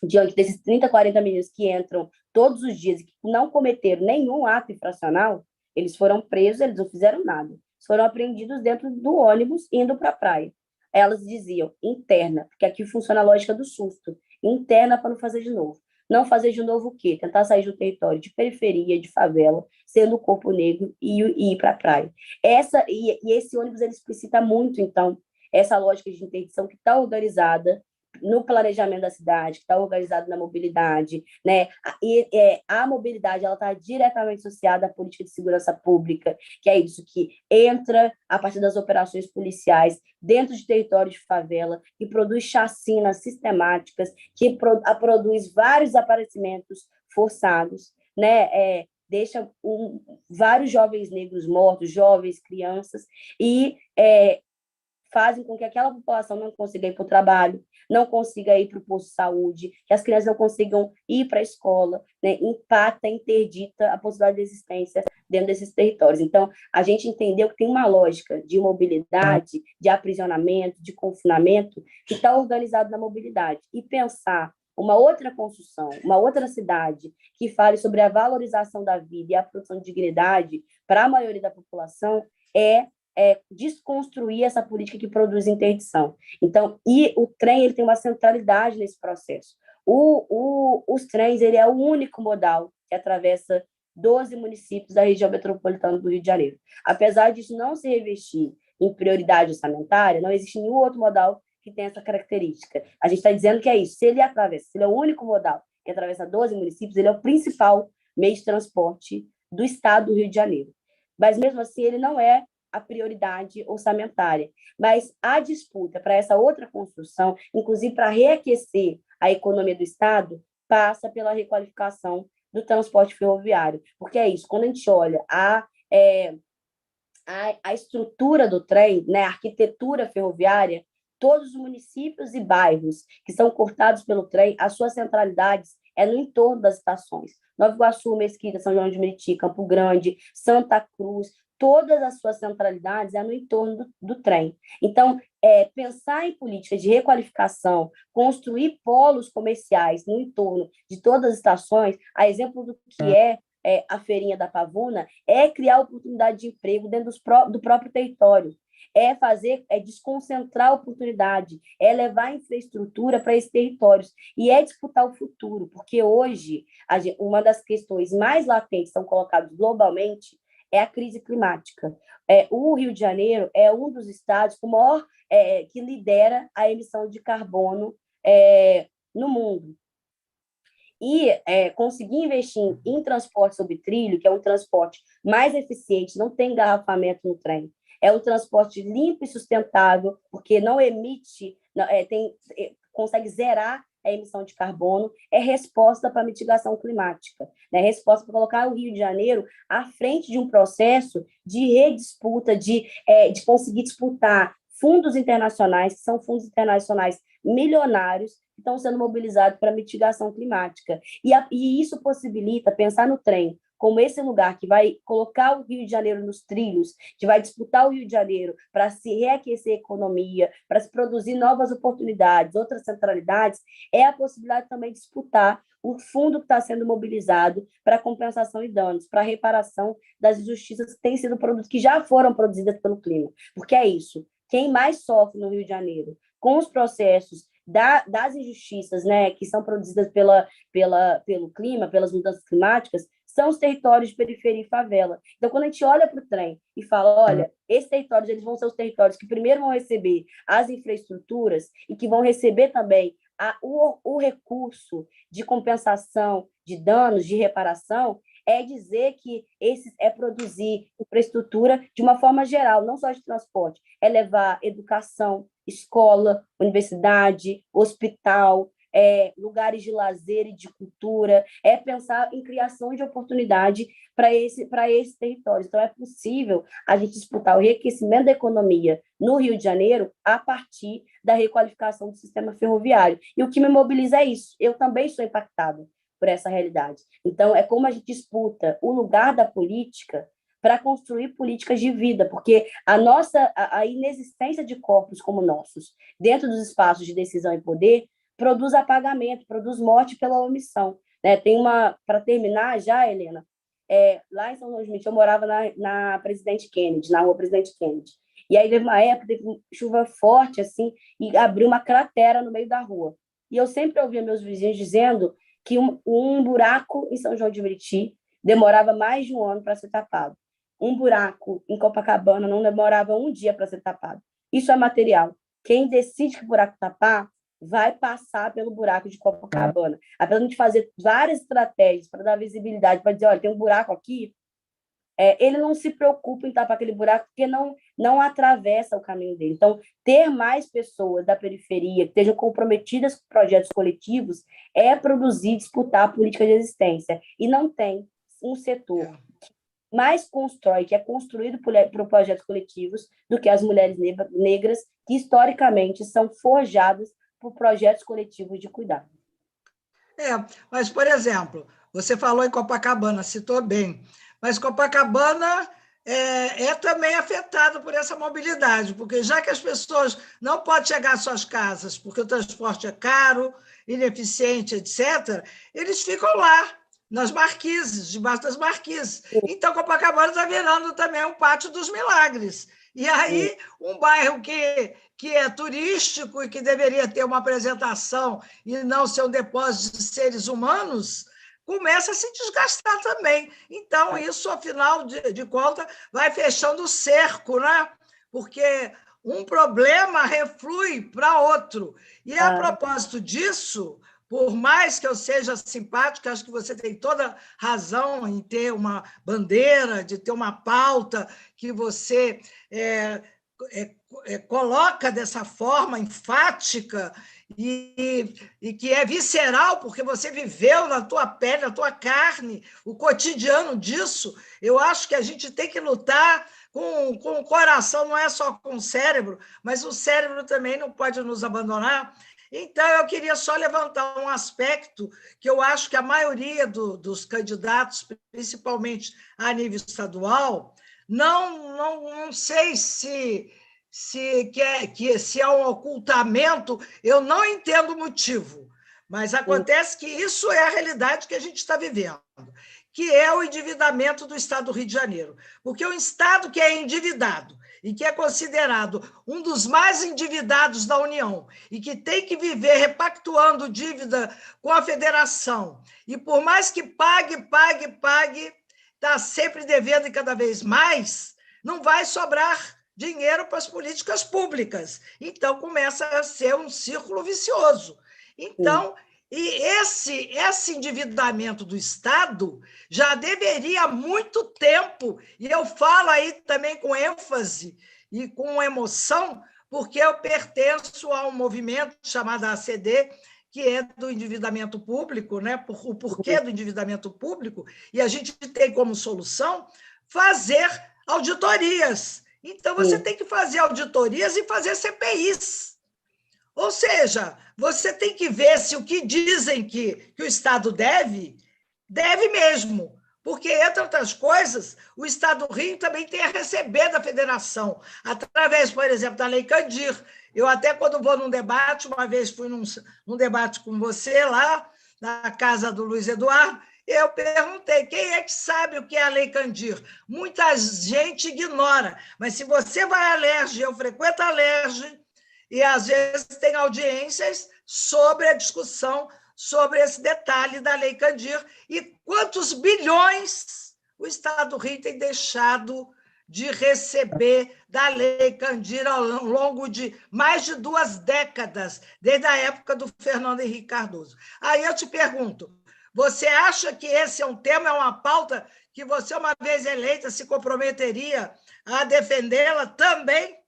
diante desses 30, 40 meninos que entram todos os dias e que não cometeram nenhum ato infracional, eles foram presos, eles não fizeram nada. Eles foram apreendidos dentro do ônibus indo para a praia. Elas diziam, interna, porque aqui funciona a lógica do susto, interna para não fazer de novo. Não fazer de novo o quê? Tentar sair do território de periferia, de favela, sendo o corpo negro e ir para a praia. Esse ônibus ele explicita muito, então, essa lógica de interdição que está organizada no planejamento da cidade, que está organizado na mobilidade, né? A mobilidade ela está diretamente associada à política de segurança pública, que é isso que entra a partir das operações policiais dentro de território de favela, que produz chacinas sistemáticas, que produz vários desaparecimentos forçados, né? Deixa vários jovens negros mortos, jovens, crianças, e fazem com que aquela população não consiga ir para o trabalho, não consiga ir para o posto de saúde, que as crianças não consigam ir para a escola, né? Impacta, interdita a possibilidade de existência dentro desses territórios. Então, a gente entendeu que tem uma lógica de mobilidade, de aprisionamento, de confinamento, que está organizado na mobilidade. E pensar uma outra construção, uma outra cidade que fale sobre a valorização da vida e a produção de dignidade para a maioria da população desconstruir essa política que produz interdição. Então, e o trem ele tem uma centralidade nesse processo. Os trens ele é o único modal que atravessa 12 municípios da região metropolitana do Rio de Janeiro. Apesar disso não se revestir em prioridade orçamentária, não existe nenhum outro modal que tenha essa característica. A gente está dizendo que é isso. Se ele atravessa, se ele é o único modal que atravessa 12 municípios, ele é o principal meio de transporte do estado do Rio de Janeiro. Mas, mesmo assim, ele não é a prioridade orçamentária. Mas a disputa para essa outra construção, inclusive para reaquecer a economia do estado, passa pela requalificação do transporte ferroviário. Porque é isso, quando a gente olha a estrutura do trem, né, a arquitetura ferroviária, todos os municípios e bairros que são cortados pelo trem, as suas centralidades é no entorno das estações. Nova Iguaçu, Mesquita, São João de Meriti, Campo Grande, Santa Cruz, todas as suas centralidades é no entorno do trem. Então, pensar em políticas de requalificação, construir polos comerciais no entorno de todas as estações, a exemplo do que a Feirinha da Pavuna, é criar oportunidade de emprego dentro do próprio território, é desconcentrar a oportunidade, é levar a infraestrutura para esses territórios e é disputar o futuro, porque hoje uma das questões mais latentes que são colocadas globalmente é a crise climática. O Rio de Janeiro é um dos estados com maior, que lidera a emissão de carbono no mundo. E conseguir investir em transporte sobre trilho, que é um transporte mais eficiente, não tem engarrafamento no trem, é um transporte limpo e sustentável, porque não emite, consegue zerar a emissão de carbono, é resposta para a mitigação climática, né? Resposta para colocar o Rio de Janeiro à frente de um processo de redisputa, de conseguir disputar fundos internacionais, que são fundos internacionais milionários, que estão sendo mobilizados para a mitigação climática. E isso possibilita pensar no trem como esse lugar que vai colocar o Rio de Janeiro nos trilhos, que vai disputar o Rio de Janeiro para se reaquecer a economia, para se produzir novas oportunidades, outras centralidades, é a possibilidade também de disputar o fundo que está sendo mobilizado para compensação e danos, para reparação das injustiças que têm sido produzidas, que já foram produzidas pelo clima. Porque é isso, quem mais sofre no Rio de Janeiro com os processos das injustiças, né, que são produzidas pelo clima, pelas mudanças climáticas, são os territórios de periferia e favela. Então, quando a gente olha para o trem e fala, olha, esses territórios eles vão ser os territórios que primeiro vão receber as infraestruturas e que vão receber também o recurso de compensação de danos, de reparação, é dizer que é produzir infraestrutura de uma forma geral, não só de transporte, é levar educação, escola, universidade, hospital, lugares de lazer e de cultura, é pensar em criação de oportunidade para esse território. Então, é possível a gente disputar o enriquecimento da economia no Rio de Janeiro a partir da requalificação do sistema ferroviário. E o que me mobiliza é isso. Eu também sou impactada por essa realidade. Então, é como a gente disputa o lugar da política para construir políticas de vida, porque a inexistência de corpos como nossos dentro dos espaços de decisão e poder produz apagamento, produz morte pela omissão, né? Para terminar já, Helena, lá em São João de Meriti, eu morava na Presidente Kennedy, na rua Presidente Kennedy, e aí teve uma época, teve chuva forte, assim, e abriu uma cratera no meio da rua, e eu sempre ouvia meus vizinhos dizendo que um buraco em São João de Meriti demorava mais de um ano para ser tapado. Um buraco em Copacabana não demorava um dia para ser tapado. Isso é material. Quem decide que buraco tapar vai passar pelo buraco de Copacabana. Apesar de a gente fazer várias estratégias para dar visibilidade, para dizer, olha, tem um buraco aqui, ele não se preocupa em tapar aquele buraco porque não atravessa o caminho dele. Então, ter mais pessoas da periferia que estejam comprometidas com projetos coletivos é produzir, disputar a política de existência. E não tem um setor que mais constrói, que é construído por projetos coletivos, do que as mulheres negras, que historicamente são forjadas por projetos coletivos de cuidado. Mas, por exemplo, você falou em Copacabana, citou bem, mas Copacabana é também afetado por essa mobilidade, porque já que as pessoas não podem chegar às suas casas porque o transporte é caro, ineficiente, etc., eles ficam lá, nas marquises, debaixo das marquises. Então, Copacabana está virando também um pátio dos milagres. E aí, um bairro que é turístico e que deveria ter uma apresentação e não ser um depósito de seres humanos, começa a se desgastar também. Então, isso, afinal de contas, vai fechando o cerco, né? Porque um problema reflui para outro. E, a propósito disso, por mais que eu seja simpática, acho que você tem toda razão em ter uma bandeira, de ter uma pauta que você coloca dessa forma enfática e que é visceral, porque você viveu na tua pele, na tua carne, o cotidiano disso. Eu acho que a gente tem que lutar com o coração, não é só com o cérebro, mas o cérebro também não pode nos abandonar. Então, eu queria só levantar um aspecto que eu acho que a maioria dos candidatos, principalmente a nível estadual, não sei se é um ocultamento, eu não entendo o motivo, mas acontece que isso é a realidade que a gente está vivendo, que é o endividamento do Estado do Rio de Janeiro. Porque o Estado que é endividado e que é considerado um dos mais endividados da União e que tem que viver repactuando dívida com a federação, e por mais que pague, está sempre devendo e cada vez mais, não vai sobrar dinheiro para as políticas públicas. Então, começa a ser um círculo vicioso. Então, e esse endividamento do Estado já deveria há muito tempo, e eu falo aí também com ênfase e com emoção, porque eu pertenço a um movimento chamado ACD, que é do endividamento público, né? O porquê do endividamento público, e a gente tem como solução fazer auditorias. Então, você tem que fazer auditorias e fazer CPIs. Ou seja, você tem que ver se o que dizem que o Estado deve mesmo. Porque, entre outras coisas, o Estado do Rio também tem a receber da federação, através, por exemplo, da Lei Candir. Eu até, quando vou num debate, uma vez fui num debate com você lá, na casa do Luiz Eduardo, eu perguntei, quem é que sabe o que é a Lei Candir? Muita gente ignora, mas se você vai à LERJ, eu frequento a LERJ, e às vezes tem audiências sobre a discussão sobre esse detalhe da Lei Candir e quantos bilhões o Estado do Rio tem deixado de receber da Lei Candir ao longo de mais de 2 décadas, desde a época do Fernando Henrique Cardoso. Aí eu te pergunto, você acha que esse é um tema, é uma pauta que você, uma vez eleita, se comprometeria a defendê-la também?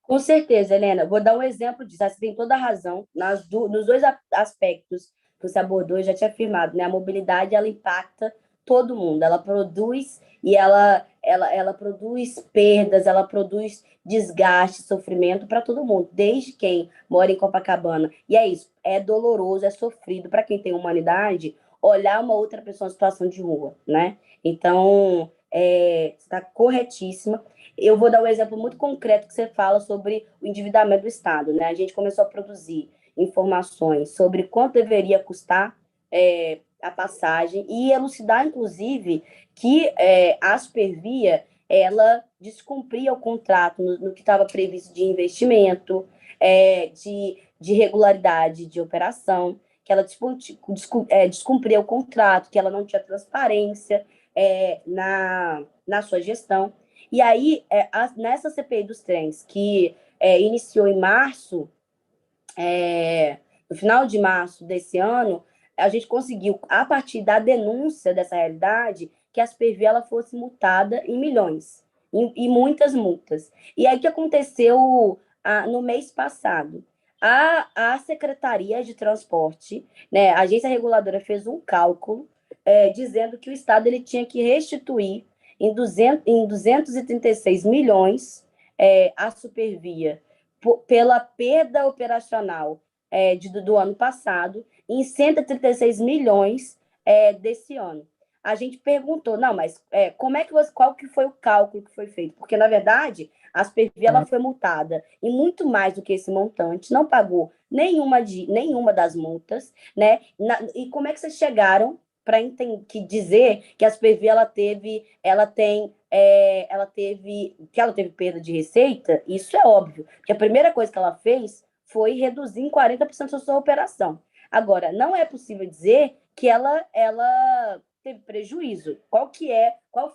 Com certeza, Helena. Vou dar um exemplo disso. Você tem toda a razão. Nos dois aspectos que você abordou, eu já tinha afirmado, né? A mobilidade, ela impacta todo mundo. Ela produz e ela produz perdas, ela produz desgaste, sofrimento para todo mundo, desde quem mora em Copacabana. E é isso, é doloroso, é sofrido para quem tem humanidade olhar uma outra pessoa em situação de rua, né? Então, você está corretíssima. Eu vou dar um exemplo muito concreto que você fala sobre o endividamento do Estado, né? A gente começou a produzir informações sobre quanto deveria custar a passagem e elucidar, inclusive, que a Supervia ela descumpria o contrato no que estava previsto de investimento, de regularidade de operação, que ela descumpria o contrato, que ela não tinha transparência na sua gestão. E aí, nessa CPI dos trens, que iniciou em março, no final de março desse ano, a gente conseguiu, a partir da denúncia dessa realidade, que a Supervia ela fosse multada em milhões, e muitas multas. E aí, o que aconteceu no mês passado? A Secretaria de Transporte, né, a agência reguladora, fez um cálculo dizendo que o Estado ele tinha que restituir em 236 milhões a Supervia pela perda operacional do ano passado, em 136 milhões desse ano. A gente perguntou, não, mas qual que foi o cálculo que foi feito? Porque, na verdade, a Supervia ela foi multada em muito mais do que esse montante, não pagou nenhuma das multas, né? E como é que vocês chegaram para dizer que a Supervia ela teve perda de receita? Isso é óbvio, porque a primeira coisa que ela fez foi reduzir em 40% a sua operação. Agora, não é possível dizer que ela teve prejuízo. Qual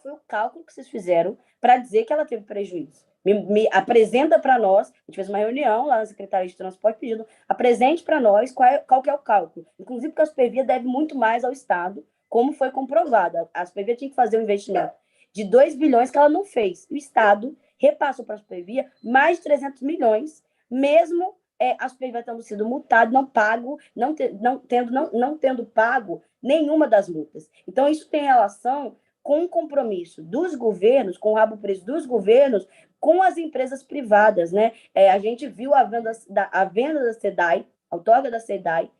foi o cálculo que vocês fizeram para dizer que ela teve prejuízo? me apresenta para nós, a gente fez uma reunião lá na Secretaria de Transporte pedindo, apresente para nós qual que é o cálculo. Inclusive, porque a Supervia deve muito mais ao Estado, como foi comprovado. A Supervia tinha que fazer um investimento de 2 bilhões que ela não fez. O Estado repassou para a Supervia mais de 300 milhões, mesmo a Supervia tendo sido multada, não tendo pago nenhuma das multas. Então, isso tem relação com o compromisso dos governos, com o rabo preso dos governos, com as empresas privadas, né? A gente viu a venda da SEDAI, a outorga da SEDAI,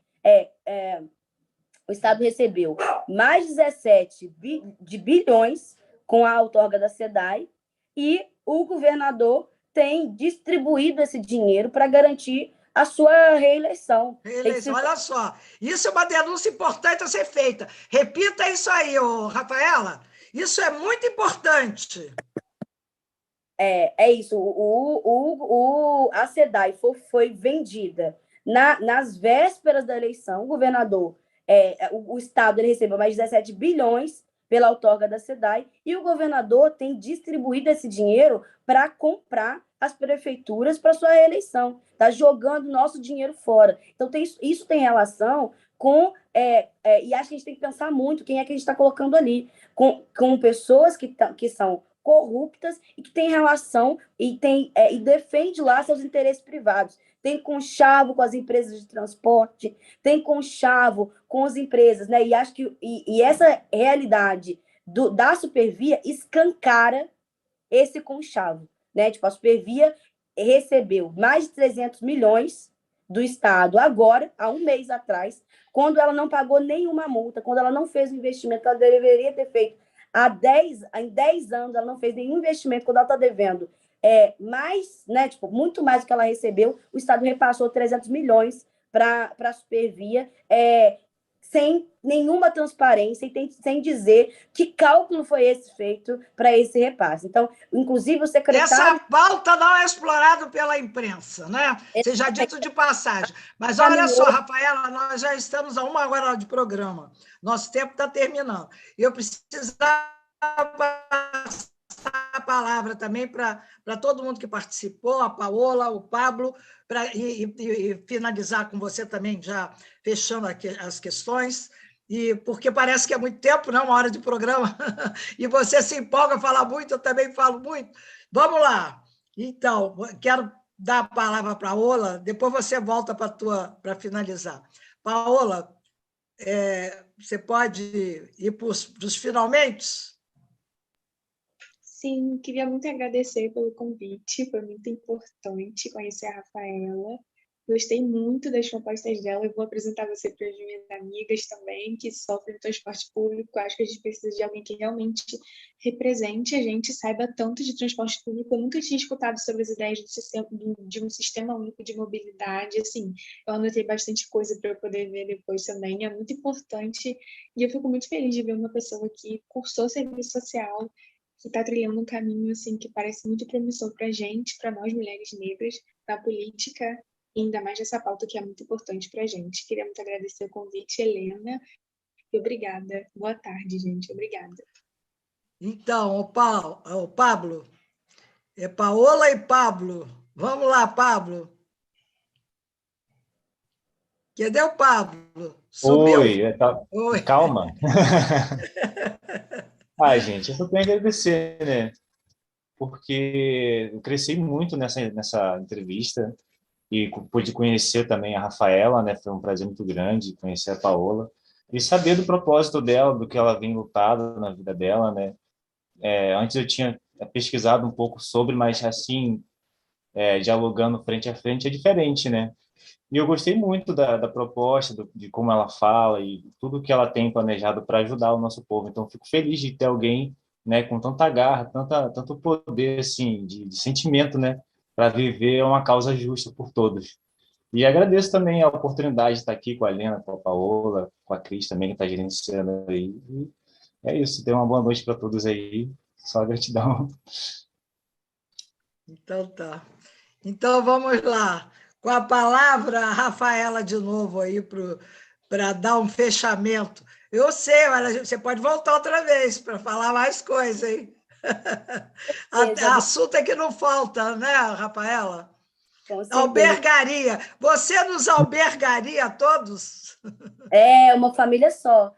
o Estado recebeu mais 17 bilhões com a outorga da SEDAI e o governador tem distribuído esse dinheiro para garantir a sua reeleição. Olha só, isso é uma denúncia importante a ser feita. Repita isso aí, Rafaela. Isso é muito importante. É isso. A SEDAI foi vendida nas vésperas da eleição. O governador, o Estado, ele recebeu mais de 17 bilhões pela outorga da SEDAI e o governador tem distribuído esse dinheiro para comprar as prefeituras para sua reeleição. Está jogando nosso dinheiro fora. Então, isso tem relação com... e acho que a gente tem que pensar muito quem é que a gente está colocando ali. Com pessoas que são corruptas e que têm relação e defende lá seus interesses privados. Tem conchavo com as empresas de transporte, tem conchavo com as empresas, né? E acho que essa realidade da Supervia escancara esse conchavo, né? Tipo, a Supervia recebeu mais de 300 milhões do Estado agora, há um mês atrás, quando ela não pagou nenhuma multa, quando ela não fez o investimento que ela deveria ter feito em 10 anos, ela não fez nenhum investimento, quando ela está devendo né, tipo, muito mais do que ela recebeu, o Estado repassou 300 milhões para a Supervia, sem nenhuma transparência e sem dizer que cálculo foi esse feito para esse repasse. Então, inclusive, o secretário... Essa pauta não é explorada pela imprensa, né? Seja dito de passagem. Mas olha só, Rafaela, nós já estamos a 1 hora de programa. Nosso tempo está terminando. Eu precisava passar a palavra também para todo mundo que participou, a Paola, o Pablo, e finalizar com você também, já fechando aqui as questões, porque parece que é muito tempo, não? 1 hora de programa, e você se empolga a falar muito, eu também falo muito. Vamos lá. Então, quero dar a palavra para a Paola, depois você volta para finalizar. Paola, você pode ir para os finalmente? Sim, queria muito agradecer pelo convite, foi muito importante conhecer a Rafaela. Gostei muito das propostas dela, eu vou apresentar você para as minhas amigas também, que sofrem transporte público. Acho que a gente precisa de alguém que realmente represente a gente, saiba tanto de transporte público. Eu nunca tinha escutado sobre as ideias de um sistema único de mobilidade. Assim, eu anotei bastante coisa para eu poder ver depois também, é muito importante. E eu fico muito feliz de ver uma pessoa que cursou serviço social, que está trilhando um caminho assim, que parece muito promissor para a gente, para nós mulheres negras, na política, e ainda mais nessa pauta que é muito importante para a gente. Queria muito agradecer o convite, Helena, e obrigada. Boa tarde, gente. Obrigada. Então, o Pablo, é Paola e Pablo. Vamos lá, Pablo. Cadê o Pablo? Sumiu? Oi. Calma. Gente, eu só tenho a agradecer, né? Porque eu cresci muito nessa entrevista e pude conhecer também a Rafaela, né? Foi um prazer muito grande conhecer a Paola e saber do propósito dela, do que ela vem lutado na vida dela, né? Antes eu tinha pesquisado um pouco sobre, mas assim, dialogando frente a frente é diferente, né? E eu gostei muito da proposta, de como ela fala e tudo que ela tem planejado para ajudar o nosso povo. Então, fico feliz de ter alguém, né, com tanta garra, tanto poder assim, de sentimento, né, para viver uma causa justa por todos. E agradeço também a oportunidade de estar aqui com a Helena, com a Paola, com a Cris também, que está gerenciando aí. E é isso. Tenha uma boa noite para todos aí. Só gratidão. Então, tá. Então, vamos lá. Com a palavra, a Rafaela, de novo, aí para dar um fechamento. Eu sei, mas você pode voltar outra vez para falar mais coisa, hein? Assunto é que não falta, né, Rafaela? Com certeza. Albergaria. Você nos albergaria a todos? É uma família só,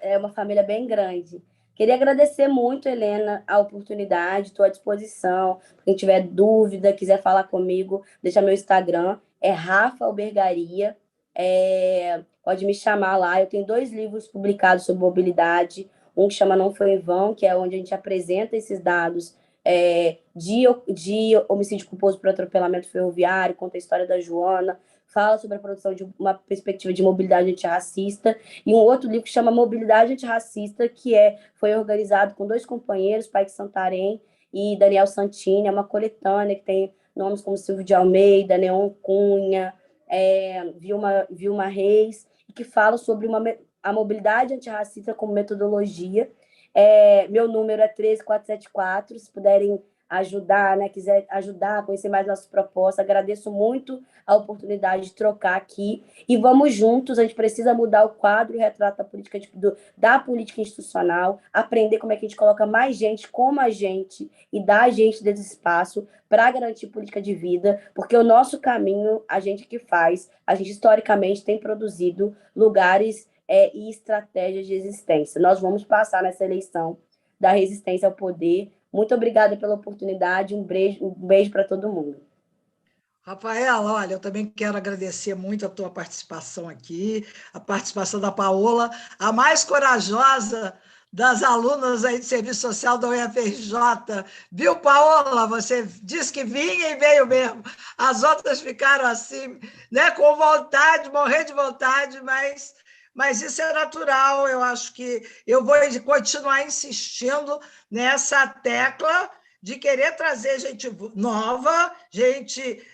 é uma família bem grande. Queria agradecer muito, Helena, a oportunidade, estou à disposição. Quem tiver dúvida, quiser falar comigo, deixa meu Instagram, é Rafa Albergaria. Pode me chamar lá. Eu tenho 2 livros publicados sobre mobilidade. Um que chama Não Foi em Vão, que é onde a gente apresenta esses dados de homicídio culposo por atropelamento ferroviário, conta a história da Joana, fala sobre a produção de uma perspectiva de mobilidade antirracista, e um outro livro que chama Mobilidade Antirracista, que foi organizado com 2 companheiros, Paik Santarém e Daniel Santini, é uma coletânea que tem nomes como Silvio de Almeida, Neon Cunha, Vilma Reis, e que fala sobre a mobilidade antirracista como metodologia. Meu número é 13474, se puderem ajudar, né, quiser ajudar a conhecer mais nossas propostas, agradeço muito a oportunidade de trocar aqui, e vamos juntos, a gente precisa mudar o quadro, o retrato da política institucional, aprender como é que a gente coloca mais gente como a gente, e dar a gente desse espaço para garantir política de vida, porque o nosso caminho, a gente que faz, a gente historicamente tem produzido lugares e estratégias de existência. Nós vamos passar nessa eleição da resistência ao poder. Muito obrigada pela oportunidade, um beijo para todo mundo. Rafaela, olha, eu também quero agradecer muito a tua participação aqui, a participação da Paola, a mais corajosa das alunas aí de serviço social da UFRJ. Viu, Paola? Você disse que vinha e veio mesmo. As outras ficaram assim, né, com vontade, morrer de vontade, mas isso é natural. Eu acho que eu vou continuar insistindo nessa tecla de querer trazer gente nova, gente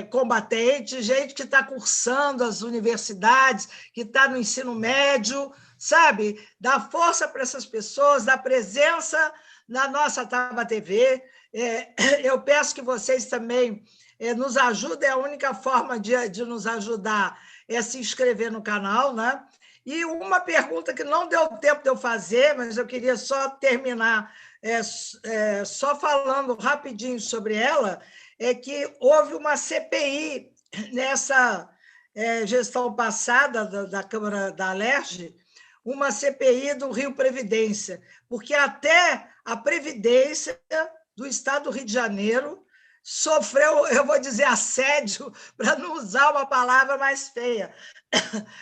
combatente, gente que está cursando as universidades, que está no ensino médio, sabe? Dar força para essas pessoas, dar presença na nossa Taba TV. Eu peço que vocês também nos ajudem, a única forma de nos ajudar é se inscrever no canal, né? E uma pergunta que não deu tempo de eu fazer, mas eu queria só terminar só falando rapidinho sobre ela, é que houve uma CPI nessa gestão passada da Câmara da Alerj, uma CPI do Rio Previdência, porque até a Previdência do Estado do Rio de Janeiro sofreu, eu vou dizer assédio, para não usar uma palavra mais feia,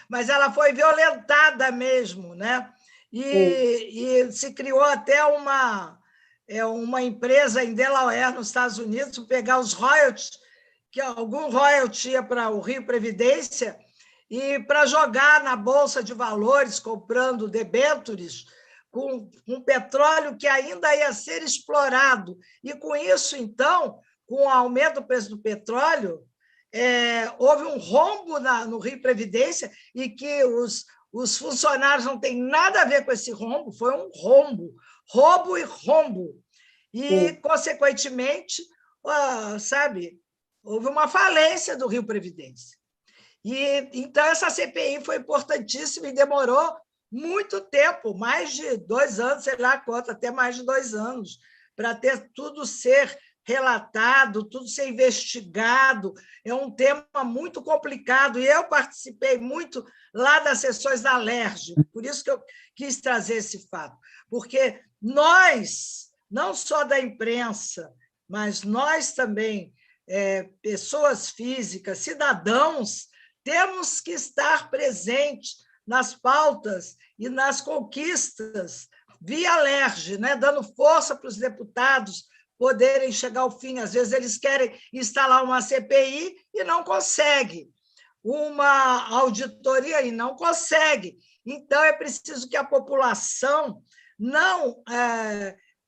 mas ela foi violentada mesmo, né? E se criou até uma empresa em Delaware, nos Estados Unidos, para pegar os royalties, que algum royalty ia para o Rio Previdência, e para jogar na Bolsa de Valores, comprando debêntures, com petróleo que ainda ia ser explorado. E, com isso, então, com o aumento do preço do petróleo, houve um rombo no Rio Previdência, e que os funcionários não têm nada a ver com esse rombo, foi um rombo, roubo e rombo. E, consequentemente, sabe, houve uma falência do Rio Previdência. E, então, essa CPI foi importantíssima e demorou muito tempo, mais de 2 anos, sei lá quanto, até mais de 2 anos, para ter tudo ser relatado, tudo ser investigado. É um tema muito complicado, e eu participei muito lá das sessões da Alerj, por isso que eu quis trazer esse fato, porque nós, não só da imprensa, mas nós também, pessoas físicas, cidadãos, temos que estar presentes nas pautas e nas conquistas via Alerj, né? Dando força para os deputados poderem chegar ao fim. Às vezes eles querem instalar uma CPI e não conseguem, uma auditoria e não conseguem. Então, é preciso que a população não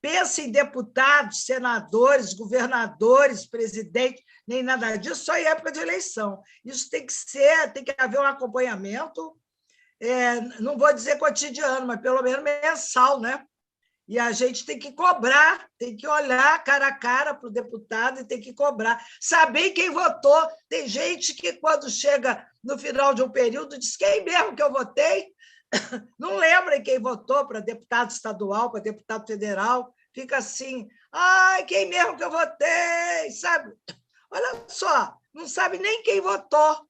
pense em deputados, senadores, governadores, presidentes, nem nada disso, só em época de eleição. Isso tem que haver um acompanhamento, não vou dizer cotidiano, mas pelo menos mensal, né? E a gente tem que cobrar, tem que olhar cara a cara para o deputado e tem que cobrar. Saber quem votou. Tem gente que, quando chega no final de um período, diz quem mesmo que eu votei, não lembra quem votou para deputado estadual, para deputado federal. fica assim, ai, quem mesmo que eu votei, sabe? Olha só, não sabe nem quem votou.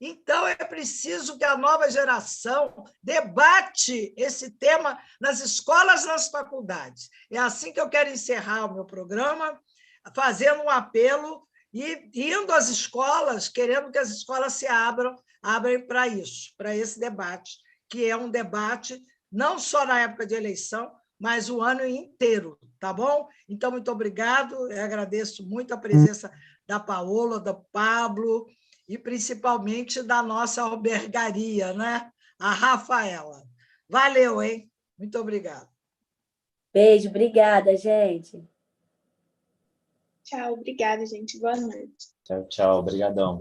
Então, é preciso que a nova geração debate esse tema nas escolas, nas faculdades. É assim que eu quero encerrar o meu programa, fazendo um apelo e indo às escolas, querendo que as escolas se abrem para isso, para esse debate, que é um debate não só na época de eleição, mas o ano inteiro, tá bom? Então, muito obrigado, eu agradeço muito a presença da Paola, do Pablo, e principalmente da nossa albergaria, né? A Rafaela. Valeu, hein? Muito obrigada. Beijo, obrigada, gente. Tchau, obrigada, gente. Boa noite. Tchau, tchau. Obrigadão.